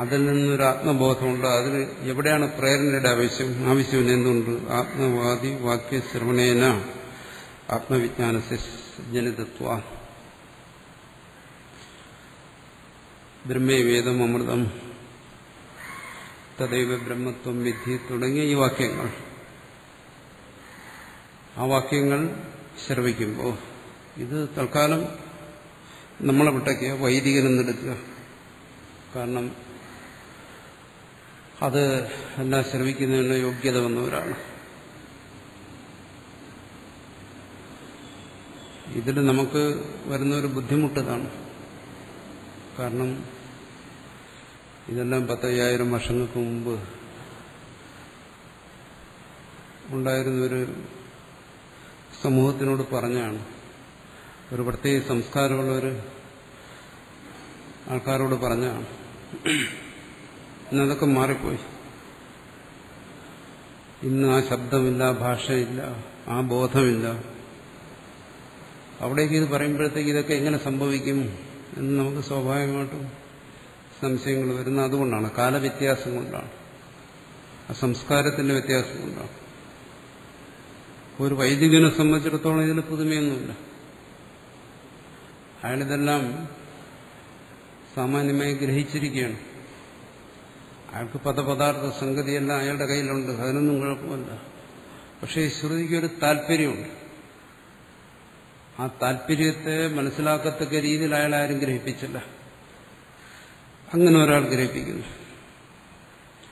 അതിൽ നിന്നൊരു ആത്മബോധമുണ്ട്. അതിന് എവിടെയാണ് പ്രേരണയുടെ ആവശ്യം? എന്തുകൊണ്ട്? ആത്മവാദി വാക്യശ്രവണേന ആത്മവിജ്ഞാനസ്യ ജനിതത്വ. ബ്രഹ്മേ വേദം അമൃതം തദൈവ ബ്രഹ്മത്വം വിദ്ധി തുടങ്ങിയ ഈ വാക്യങ്ങൾ, ആ വാക്യങ്ങൾ ശ്രവിക്കുമ്പോൾ ഇത് തൽക്കാലം നമ്മളെ വിട്ടയ്ക്കുക, വൈദികനെന്നെടുക്കുക. കാരണം അത് എല്ലാം ശ്രവിക്കുന്നതിന് യോഗ്യത വന്നവരാണ്. ഇതിൽ നമുക്ക് വരുന്ന ഒരു ബുദ്ധിമുട്ടതാണ്. കാരണം ഇതെല്ലാം 10,000 വർഷങ്ങൾക്ക് മുമ്പ് ഉണ്ടായിരുന്നൊരു സമൂഹത്തിനോട് പറഞ്ഞാണ്. ഒരു പ്രത്യേക സംസ്കാരമുള്ളൊരു ആൾക്കാരോട് പറഞ്ഞാണ്. ഇന്നതൊക്കെ മാറിപ്പോയി. ഇന്ന് ആ ശബ്ദമില്ല, ഭാഷയില്ല, ആ ബോധമില്ല. അവിടേക്ക് ഇത് പറയുമ്പോഴത്തേക്ക് ഇതൊക്കെ എങ്ങനെ സംഭവിക്കും എന്ന് നമുക്ക് സ്വാഭാവികമായിട്ടും സംശയങ്ങൾ വരുന്ന അതുകൊണ്ടാണ്. കാലവ്യത്യാസം കൊണ്ടാണ്, ആ സംസ്കാരത്തിന്റെ വ്യത്യാസം കൊണ്ടാണ്. ഒരു വൈദികനെ സംബന്ധിച്ചിടത്തോളം ഇതിന് പുതുമയൊന്നുമില്ല. അയാളിതെല്ലാം സാമാന്യമായി ഗ്രഹിച്ചിരിക്കുകയാണ്. അയാൾക്ക് പദപദാർത്ഥ സംഗതിയെല്ലാം അയാളുടെ കയ്യിലുണ്ട്, അതിനൊന്നും കുഴപ്പമില്ല. പക്ഷേ ഈ ശ്രുതിക്കൊരു താല്പര്യമുണ്ട്. ആ താല്പര്യത്തെ മനസ്സിലാക്കത്തക്ക രീതിയിൽ അയാൾ ആരും ഗ്രഹിപ്പിച്ചില്ല. അങ്ങനെ ഒരാൾ ഗ്രഹിപ്പിക്കുന്നു.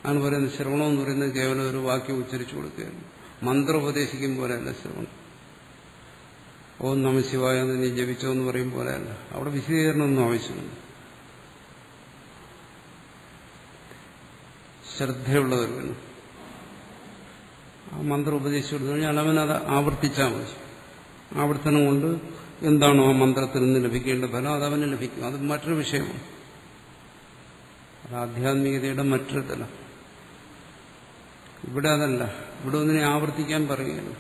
ആണ് പറയുന്നത് ശ്രവണം എന്ന് പറയുന്നത് കേവലം ഒരു വാക്യം ഉച്ചരിച്ചു കൊടുക്കുകയാണ്. മന്ത്രം ഉപദേശിക്കും പോലെയല്ല ശ്രവണം. ഓം നമഃ ശിവായ എന്ന് നീ ജപിച്ചോ എന്ന് പറയും പോലെയല്ല. അവിടെ വിശദീകരണമൊന്നും ആവശ്യമില്ല. ശ്രദ്ധയുള്ളവരും ആ മന്ത്രം ഉപദേശിച്ചു കൊടുത്തു കഴിഞ്ഞാൽ അവനത് ആവർത്തിച്ചാൽ മതി. ആവർത്തനം കൊണ്ട് എന്താണോ ആ മന്ത്രത്തിൽ നിന്ന് ലഭിക്കേണ്ട ഫലം അതവന് ലഭിക്കും. അത് മറ്റൊരു വിഷയമാണ്. അത് ആധ്യാത്മികതയുടെ മറ്റൊരു തലം. ഇവിടെ അതല്ല. ഇവിടെ ഒന്നിനെ ആവർത്തിക്കാൻ പറയുകയാണ്.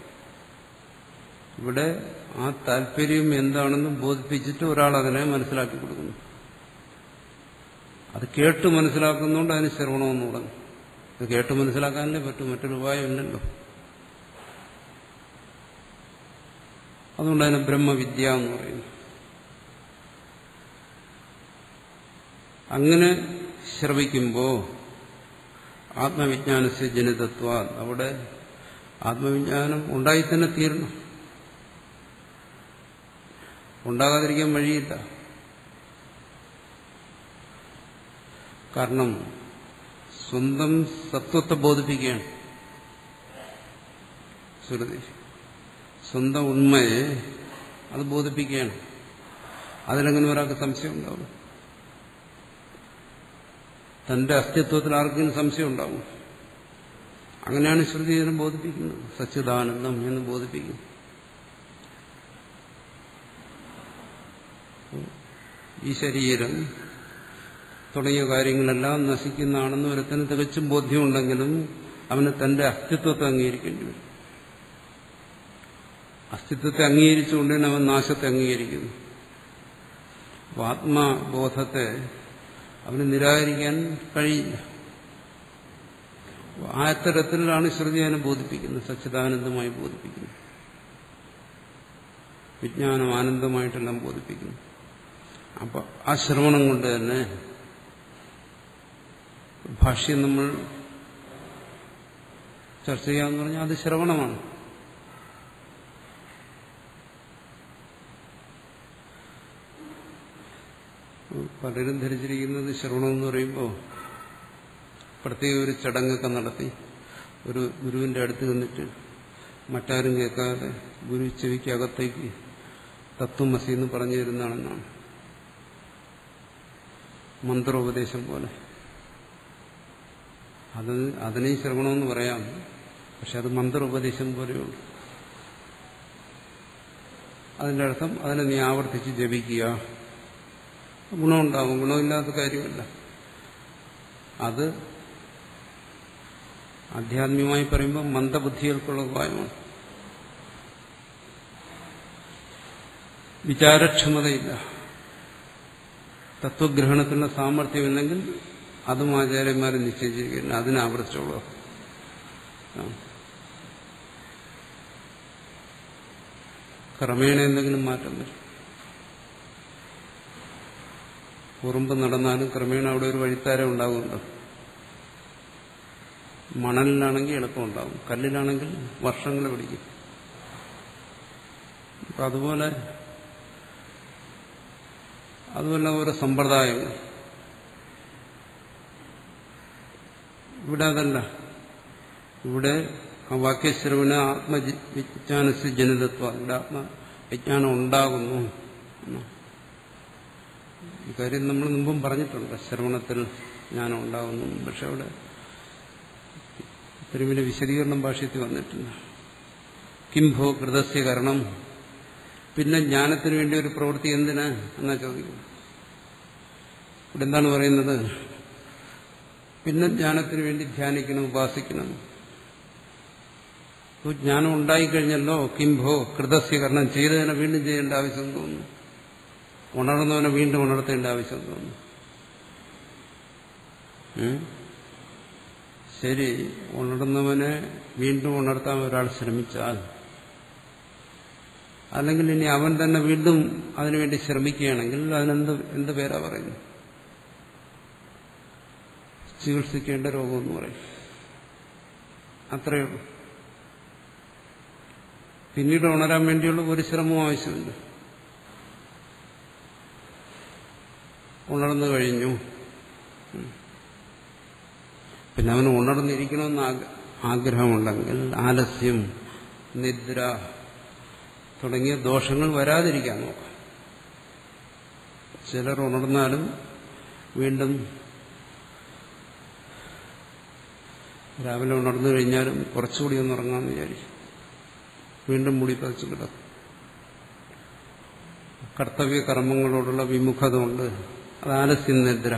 ഇവിടെ ആ താല്പര്യം എന്താണെന്ന് ബോധിപ്പിച്ചിട്ട് ഒരാൾ അതിനെ മനസ്സിലാക്കി കൊടുക്കുന്നു. അത് കേട്ട് മനസ്സിലാക്കുന്നതുകൊണ്ട് അതിന് ശ്രവണമെന്ന് തുടങ്ങും. അത് കേട്ട് മനസ്സിലാക്കാനല്ലേ പറ്റും, മറ്റൊരു ഉപായമില്ലല്ലോ. അതുകൊണ്ട് അതിനെ ബ്രഹ്മവിദ്യ എന്ന് പറയുന്നു. അങ്ങനെ ശ്രവിക്കുമ്പോൾ ആത്മവിജ്ഞാനസ്യ ജനിതത്വ, അവിടെ ആത്മവിജ്ഞാനം ഉണ്ടായി തന്നെ തീരണം. ഉണ്ടാകാതിരിക്കാൻ വഴിയില്ല. കാരണം സ്വന്തം സത്വത്തെ ബോധിപ്പിക്കുകയാണ് ശ്രുതി. സ്വന്തം ഉണ്മയെ അത് ബോധിപ്പിക്കുകയാണ്. അതിലെങ്ങനെ ഒരാൾക്ക് സംശയം ഉണ്ടാവും? തന്റെ അസ്തിത്വത്തിൽ ആർക്കെങ്കിലും സംശയം ഉണ്ടാവും? അങ്ങനെയാണ് ശ്രുതി ഇതിനെ ബോധിപ്പിക്കുന്നത്. സച്ചിദാനന്ദം എന്ന് ബോധിപ്പിക്കുന്നു. ഈ ശരീരം തുടങ്ങിയ കാര്യങ്ങളെല്ലാം നശിക്കുന്നതാണെന്ന് ഒരുത്തന് തികച്ചും ബോധ്യമുണ്ടെങ്കിലും അവന് തന്റെ അസ്തിത്വത്തെ അംഗീകരിക്കേണ്ടി വരും. അസ്തിത്വത്തെ അംഗീകരിച്ചുകൊണ്ട് തന്നെ അവൻ നാശത്തെ അംഗീകരിക്കുന്നു. അപ്പോൾ ആത്മബോധത്തെ അവന് നിരാകരിക്കാൻ കഴിയില്ല. ആ തരത്തിലാണ് ശ്രുതി അതിനെ ബോധിപ്പിക്കുന്നത്, സച്ചിദാനന്ദമായി ബോധിപ്പിക്കുന്നു, വിജ്ഞാനം ആനന്ദമായിട്ടെല്ലാം ബോധിപ്പിക്കുന്നു. അപ്പൊ ആ ശ്രവണം കൊണ്ട് തന്നെ ഭാഷ്യം നമ്മൾ ചർച്ച ചെയ്യാമെന്ന് പറഞ്ഞാൽ അത് ശ്രവണമാണ്. പലരും ധരിച്ചിരിക്കുന്നത് ശ്രവണം എന്ന് പറയുമ്പോൾ പ്രത്യേക ഒരു ചടങ്ങൊക്കെ നടത്തി ഒരു ഗുരുവിന്റെ അടുത്ത് നിന്നിട്ട് മറ്റാരും കേൾക്കാതെ ഗുരു ചെവിക്കകത്തേക്ക് തത്വമസി എന്ന് പറഞ്ഞു തരുന്നതാണെന്നാണ്. മന്ത്രോപദേശം പോലെ. അതിനെ ശ്രവണമെന്ന് പറയാം, പക്ഷെ അത് മന്ത്രോപദേശം പോലെയുള്ളൂ. അതിന്റെ അർത്ഥം അതിനെ നീ ആവർത്തിച്ച് ജപിക്കുക, ഗുണമുണ്ടാകും, ഗുണമില്ലാത്ത കാര്യമല്ല. അത് ആധ്യാത്മികമായി പറയുമ്പോൾ മന്ദബുദ്ധികൾക്കുള്ള ഉപായമാണ്. വിചാരക്ഷമതയില്ല, തത്വഗ്രഹണത്തിനുള്ള സാമർഥ്യമില്ലെങ്കിൽ അതും ആചാര്യന്മാരെ നിശ്ചയിച്ചിരിക്കുന്നു, അതിനെ ആവർത്തിച്ചുള്ളൂ. ക്രമേണ എന്തെങ്കിലും മാറ്റം വരും. ഉറുമ്പ് നടന്നാലും ക്രമേണ അവിടെ ഒരു വഴിത്താരം ഉണ്ടാകുമല്ലോ. മണലിലാണെങ്കിൽ എളുപ്പമുണ്ടാകും, കല്ലിലാണെങ്കിൽ വർഷങ്ങൾ പിടിക്കും. അപ്പം അതുപോലെ ഓരോ സമ്പ്രദായങ്ങൾ. ഇവിടെ അതല്ല. ഇവിടെ ആ വാക്യശ്രവണ ആത്മവിജ്ഞാനസ് ജനിതത്വം, ഇവിടെ ആത്മവിജ്ഞാനം ഉണ്ടാകുന്നു. ഈ കാര്യം നമ്മൾ മുമ്പും പറഞ്ഞിട്ടുണ്ട്, ശ്രവണത്തിൽ ജ്ഞാനം ഉണ്ടാകുന്നു. പക്ഷെ അവിടെ ഇത്രയും വലിയ വിശദീകരണം ഭാഷ്യത്തിൽ വന്നിട്ടില്ല. കിംഭോ കൃതസ്യ കരണം, പിന്നെ ജ്ഞാനത്തിന് വേണ്ടി ഒരു പ്രവൃത്തി എന്തിനാ എന്നാ ചോദിക്കുന്നു. ഇവിടെ എന്താണ് പറയുന്നത്? പിന്നെ ജ്ഞാനത്തിന് വേണ്ടി ധ്യാനിക്കണം, ഉപാസിക്കണം. ജ്ഞാനം ഉണ്ടായിക്കഴിഞ്ഞല്ലോ, കിംഭോ കൃതസ്യ കരണം, ചെയ്തതിനെ വീണ്ടും ചെയ്യേണ്ട ആവശ്യം തോന്നുന്നു, ഉണർന്നവനെ വീണ്ടും ഉണർത്തേണ്ട ആവശ്യം തോന്നുന്നു. ശരി, ഉണർന്നവനെ വീണ്ടും ഉണർത്താൻ ഒരാൾ ശ്രമിച്ചാൽ, അല്ലെങ്കിൽ ഇനി അവൻ തന്നെ വീണ്ടും അതിനുവേണ്ടി ശ്രമിക്കുകയാണെങ്കിൽ എന്ത് പേരാ പറയുന്നത്? ചികിത്സിക്കേണ്ട രോഗമെന്ന് പറയും. അത്രയേ ഉള്ളൂ. പിന്നീട് ഉണരാൻ വേണ്ടിയുള്ള ഒരു ശ്രമവും ആവശ്യമില്ല. ഉണർന്നു കഴിഞ്ഞു, പിന്നെ അവന് ഉണർന്നിരിക്കണമെന്ന് ആഗ്രഹമുണ്ടെങ്കിൽ ആലസ്യം, നിദ്ര തുടങ്ങിയ ദോഷങ്ങൾ വരാതിരിക്കാൻ നോക്കാം. ചിലർ ഉണർന്നാലും വീണ്ടും രാവിലെ ഉണർന്നു കഴിഞ്ഞാലും കുറച്ചുകൂടി ഒന്ന് ഉറങ്ങാമെന്ന് വിചാരിക്കും, വീണ്ടും മുടി പതിച്ചു കിടക്കും. കർത്തവ്യ കർമ്മങ്ങളോടുള്ള വിമുഖത കൊണ്ട് അത് ആലസ്യം, നിദ്ര,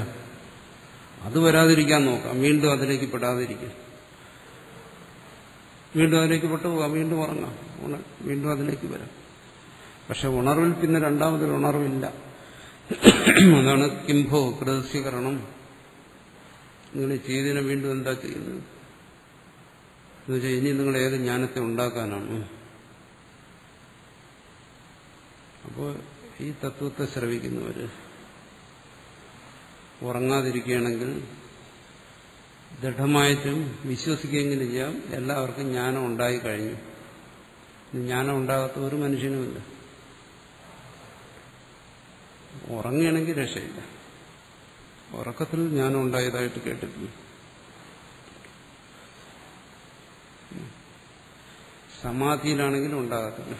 അത് വരാതിരിക്കാൻ നോക്കാം. വീണ്ടും അതിലേക്ക് പെടാതിരിക്കാം. വീണ്ടും അതിലേക്ക് പെട്ടുപോകാം, വീണ്ടും ഉറങ്ങാം, വീണ്ടും അതിലേക്ക് വരാം. പക്ഷെ ഉണർവിൽ പിന്നെ രണ്ടാമതൊരു ഉണർവില്ല. അതാണ് കിംഭോ കൃതസ്യകരണം. നിങ്ങൾ ചെയ്തതിനെ വീണ്ടും എന്താ ചെയ്യുന്നത് എന്നുവെച്ചാൽ ഇനി നിങ്ങൾ ഏത് ജ്ഞാനത്തെ ഉണ്ടാക്കാനാണ്? അപ്പോൾ ഈ തത്വത്തെ ശ്രവിക്കുന്നവര് ഉറങ്ങാതിരിക്കുകയാണെങ്കിൽ ദൃഢമായിട്ടും വിശ്വസിക്കുകയെങ്കിലും ചെയ്യാം, എല്ലാവർക്കും ജ്ഞാനം ഉണ്ടായി കഴിഞ്ഞു. ജ്ഞാനം ഉണ്ടാകാത്ത ഒരു മനുഷ്യനുമില്ല. ഉറങ്ങുകയാണെങ്കിൽ രക്ഷയില്ല. ഉറക്കത്തിൽ ജ്ഞാനം ഉണ്ടായതായിട്ട് കേട്ടിട്ടില്ല. സമാധിയിലാണെങ്കിലും ഉണ്ടാകത്തില്ല.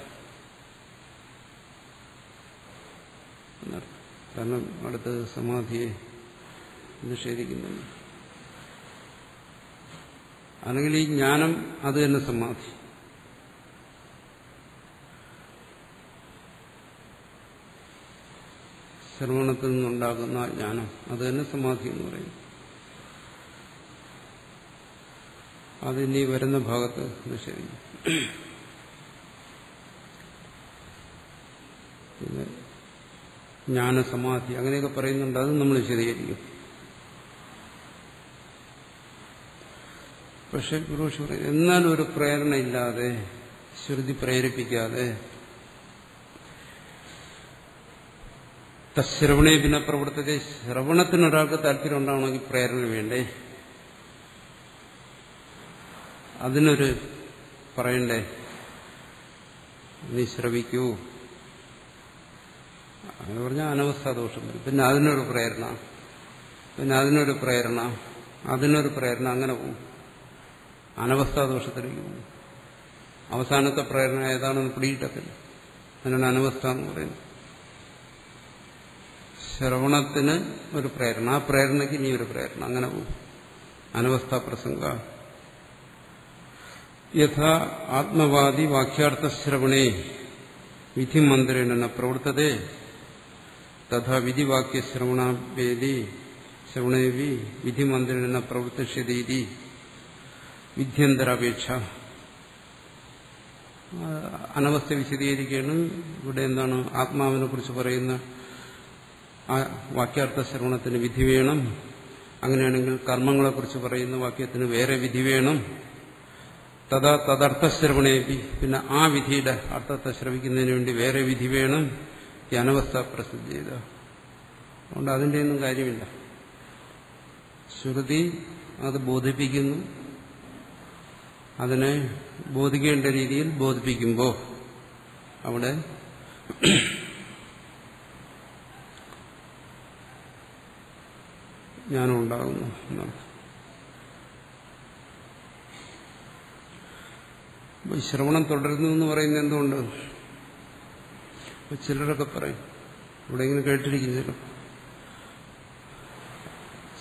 കാരണം അടുത്ത് സമാധിയെ നിഷേധിക്കുന്നുണ്ട്. അല്ലെങ്കിൽ ഈ ജ്ഞാനം അത് തന്നെ സമാധി. ശ്രവണത്തിൽ നിന്നുണ്ടാകുന്ന ജ്ഞാനം അത് തന്നെ സമാധി എന്ന് പറയും. അതിനി വരുന്ന ഭാഗത്ത് നിഷേധിക്കും. പിന്നെ ജ്ഞാനസമാധി അങ്ങനെയൊക്കെ പറയുന്നുണ്ട്, അത് നമ്മൾ വിശദീകരിക്കും. പക്ഷെ ഗുരുഷി പറയും എന്നാലും ഒരു പ്രേരണയില്ലാതെ, ശ്രുതി പ്രേരിപ്പിക്കാതെ തശ്രവണേ പിന്നെ പ്രവർത്തത്തെ, ശ്രവണത്തിനൊരാൾക്ക് താല്പര്യം ഉണ്ടാവണമെങ്കിൽ പ്രേരണ വേണ്ടേ, അതിനൊരു പറയണ്ടേ, നീ ശ്രവിക്കൂ അങ്ങനെ പറഞ്ഞാൽ അനവസ്ഥാദോഷം വരും. പിന്നെ അതിനൊരു പ്രേരണ, പിന്നെ അതിനൊരു പ്രേരണ, അതിനൊരു പ്രേരണ, അങ്ങനെ പോകും. അനവസ്ഥാദോഷത്തിലേക്ക് പോകും. അവസാനത്തെ പ്രേരണ ഏതാണെന്ന് പിടിയിട്ടത്തില്ല. അതിനാണ് അനവസ്ഥ എന്ന് പറയുന്നത്. ശ്രവണത്തിന് ഒരു പ്രേരണ, ആ പ്രേരണയ്ക്ക് ഇനി ഒരു പ്രേരണ, അങ്ങനെ പോകും. അനവസ്ഥാ പ്രസംഗ യഥാ ആത്മവാദി വാക്യാർത്ഥശ്രവണേ വിധിമന്ത്രേണ പ്രവർത്തതേ തഥാ വിധിവാക്യശ്രവണാഭേദി ശ്രവണേവി വിധിമന്ത്രേണ പ്രവർത്തിഷ്യതീതി വിദ്യന്തരാപേക്ഷ. അനവസ്ഥ വിശദീകരിക്കുകയാണ്. ഇവിടെ എന്താണ് ആത്മാവിനെ കുറിച്ച് പറയുന്ന ആ വാക്യാർത്ഥ ശ്രവണത്തിന് വിധി വേണം. അങ്ങനെയാണെങ്കിൽ കർമ്മങ്ങളെക്കുറിച്ച് പറയുന്ന വാക്യത്തിന് വേറെ വിധി വേണം. തഥാ തദർത്ഥശ്രവണേപി, പിന്നെ ആ വിധിയുടെ അർത്ഥത്തെ ശ്രവിക്കുന്നതിന് വേണ്ടി വേറെ വിധി വേണം. ഈ അനവസ്ഥ പ്രസിദ്ധി ചെയ്ത അതുകൊണ്ട് അതിൻ്റെ ഒന്നും കാര്യമില്ല. ശ്രുതി അത് ബോധിപ്പിക്കുന്നു, അതിനെ ബോധിക്കേണ്ട രീതിയിൽ ബോധിപ്പിക്കുമ്പോൾ അവിടെ ജ്ഞാനം ഉണ്ടാകുന്നു എന്നാണ്. ശ്രവണം തുടരുന്നു എന്ന് പറയുന്നത് എന്തുകൊണ്ട്? ചിലരൊക്കെ പറയും, ഇവിടെ ഇങ്ങനെ കേട്ടിരിക്കും ചിലർ,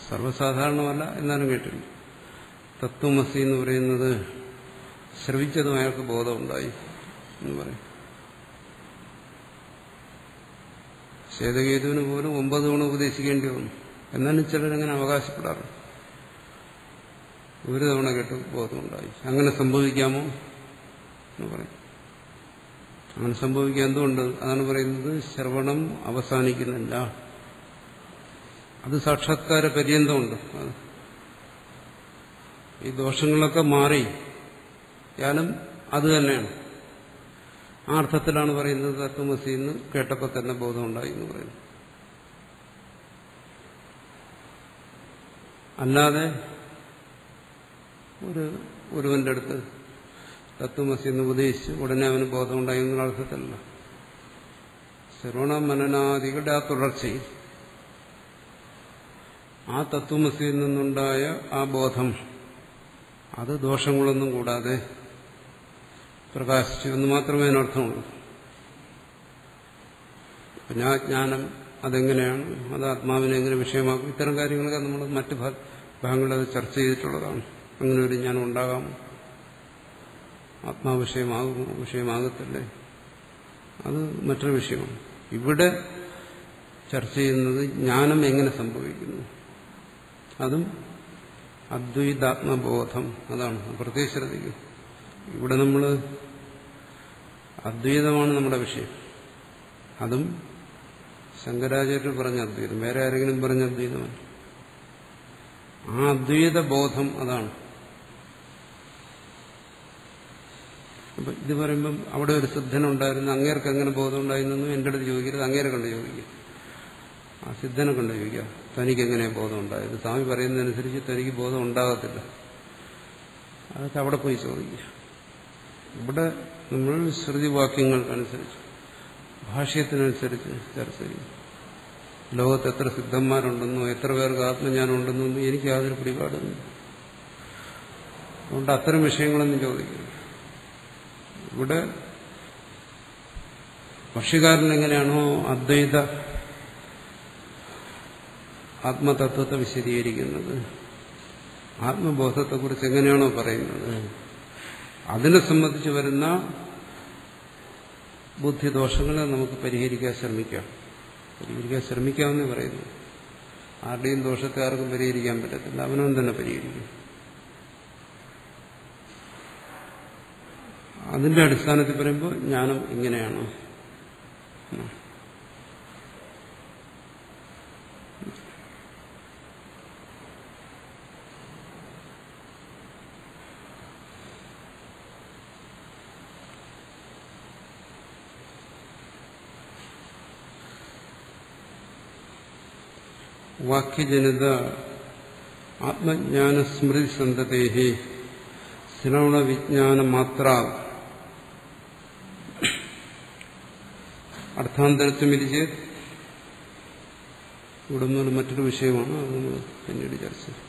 സർവ്വസാധാരണമല്ല എന്നാലും കേട്ടിരിക്കും, തത്വമസി എന്ന് പറയുന്നത് ശ്രവിച്ചതും അയാൾക്ക് ബോധമുണ്ടായി എന്ന് പറയും. ശ്വേതകേതുവിന് പോലും 9 തവണ ഉപദേശിക്കേണ്ടി വന്നു. എന്നാലും ചിലരങ്ങനെ അവകാശപ്പെടാറുണ്ട്. ഒരു തവണ കേട്ട് ബോധമുണ്ടായി. അങ്ങനെ സംഭവിക്കാമോ എന്ന് പറയും. അങ്ങനെ സംഭവിക്കാൻ എന്തുകൊണ്ട്? അതാണ് പറയുന്നത്, ശ്രവണം അവസാനിക്കുന്നില്ല, അത് സാക്ഷാത്കാര പര്യന്തമുണ്ട്. ഈ ദോഷങ്ങളൊക്കെ മാറി ജ്ഞാനം അത് തന്നെയാണ്. ആ അർത്ഥത്തിലാണ് പറയുന്നത് തത്വമസി എന്ന് കേട്ടപ്പോൾ തന്നെ ബോധമുണ്ടായി എന്ന് പറയുന്നു. അല്ലാതെ ഒരുവന്റെ അടുത്ത് തത്വമസി എന്ന് ഉപദേശിച്ച് ഉടനെ അവന് ബോധമുണ്ടായി എന്നുള്ള അർത്ഥത്തിലല്ല. ശ്രവണ മനനാദികളുടെ ആ തുടർച്ചയിൽ ആ തത്വമസിയിൽ നിന്നുണ്ടായ ആ ബോധം അത് ദോഷങ്ങളൊന്നും കൂടാതെ പ്രകാശിച്ചു എന്ന് മാത്രമേ അതിനർത്ഥമുള്ളൂ. പിന്നെ ആ ജ്ഞാനം അതെങ്ങനെയാണ്, അത് ആത്മാവിനെ എങ്ങനെ വിഷയമാക്കും, ഇത്തരം കാര്യങ്ങളൊക്കെ നമ്മൾ മറ്റു ഭാഗങ്ങളിൽ അത് ചർച്ച ചെയ്തിട്ടുള്ളതാണ്. അങ്ങനെ ഒരു ജ്ഞാനം ഉണ്ടാകാമോ, ആത്മാവിഷയമാകുമോ, വിഷയമാകത്തില്ലേ, അത് മറ്റൊരു വിഷയമാണ്. ഇവിടെ ചർച്ച ചെയ്യുന്നത് ജ്ഞാനം എങ്ങനെ സംഭവിക്കുന്നു, അതും അദ്വൈതാത്മബോധം, അതാണ് പ്രത്യേകിച്ച് ശ്രദ്ധിക്കും. ഇവിടെ നമ്മൾ അദ്വൈതമാണ് നമ്മുടെ വിഷയം. അതും ശങ്കരാചാര്യർ പറഞ്ഞ അദ്വൈതം, വേറെ ആരെങ്കിലും പറഞ്ഞ അദ്വൈതമാണ്. ആ അദ്വൈത ബോധം അതാണ്. അപ്പൊ ഇത് പറയുമ്പം അവിടെ ഒരു സിദ്ധനുണ്ടായിരുന്നു, അങ്ങേർക്ക് എങ്ങനെ ബോധം ഉണ്ടായിരുന്നു എന്റെ അടുത്ത് ചോദിക്കരുത്, അങ്ങേരെ കണ്ട് ചോദിക്കുക. ആ സിദ്ധനെ കണ്ട് ചോദിക്കുക, തനിക്കെങ്ങനെ ബോധം ഉണ്ടായത്. സ്വാമി പറയുന്നതനുസരിച്ച് തനിക്ക് ബോധം ഉണ്ടാകത്തില്ല, അതൊക്കെ അവിടെ പോയി ചോദിക്കുക. ഇവിടെ നമ്മൾ ശ്രുതിവാക്യങ്ങൾക്കനുസരിച്ച് ഭാഷ്യത്തിനനുസരിച്ച് ചർച്ച ചെയ്യും. ലോകത്ത് എത്ര സിദ്ധന്മാരുണ്ടെന്നോ എത്ര പേർക്ക് ആത്മജ്ഞാനം ഉണ്ടെന്നോ എനിക്ക് യാതൊരു പിടിപാടുമില്ല. അതുകൊണ്ട് അത്തരം വിഷയങ്ങളൊന്നും ചോദിക്കുന്നു. ഇവിടെ ഭാഷ്യകാരൻ എങ്ങനെയാണോ അദ്വൈത ആത്മതത്വത്തെ വിശദീകരിക്കുന്നത്, ആത്മബോധത്തെക്കുറിച്ച് എങ്ങനെയാണോ പറയുന്നത്, അതിനെ സംബന്ധിച്ച് വരുന്ന ബുദ്ധിദോഷങ്ങളെ നമുക്ക് പരിഹരിക്കാൻ ശ്രമിക്കാം. പരിഹരിക്കാൻ ശ്രമിക്കാമെന്നേ പറയുന്നു. ആരുടെയും ദോഷത്തെ ആർക്കും പരിഹരിക്കാൻ പറ്റത്തില്ല, അവനവൻ തന്നെ പരിഹരിക്കും. അതിന്റെ അടിസ്ഥാനത്തിൽ പറയുമ്പോൾ ജ്ഞാനം ഇങ്ങനെയാണ്. വാക്യജനിത ആത്മജ്ഞാനസ്മൃതി സന്തതേഹി ശ്രവണ വിജ്ഞാനമാത്ര അർത്ഥാന്തരത്വം ഇരിച്ച് ഇവിടെ നിന്നുള്ള മറ്റൊരു വിഷയമാണ്, അത് നമ്മൾ പിന്നീട് ചർച്ച ചെയ്യും.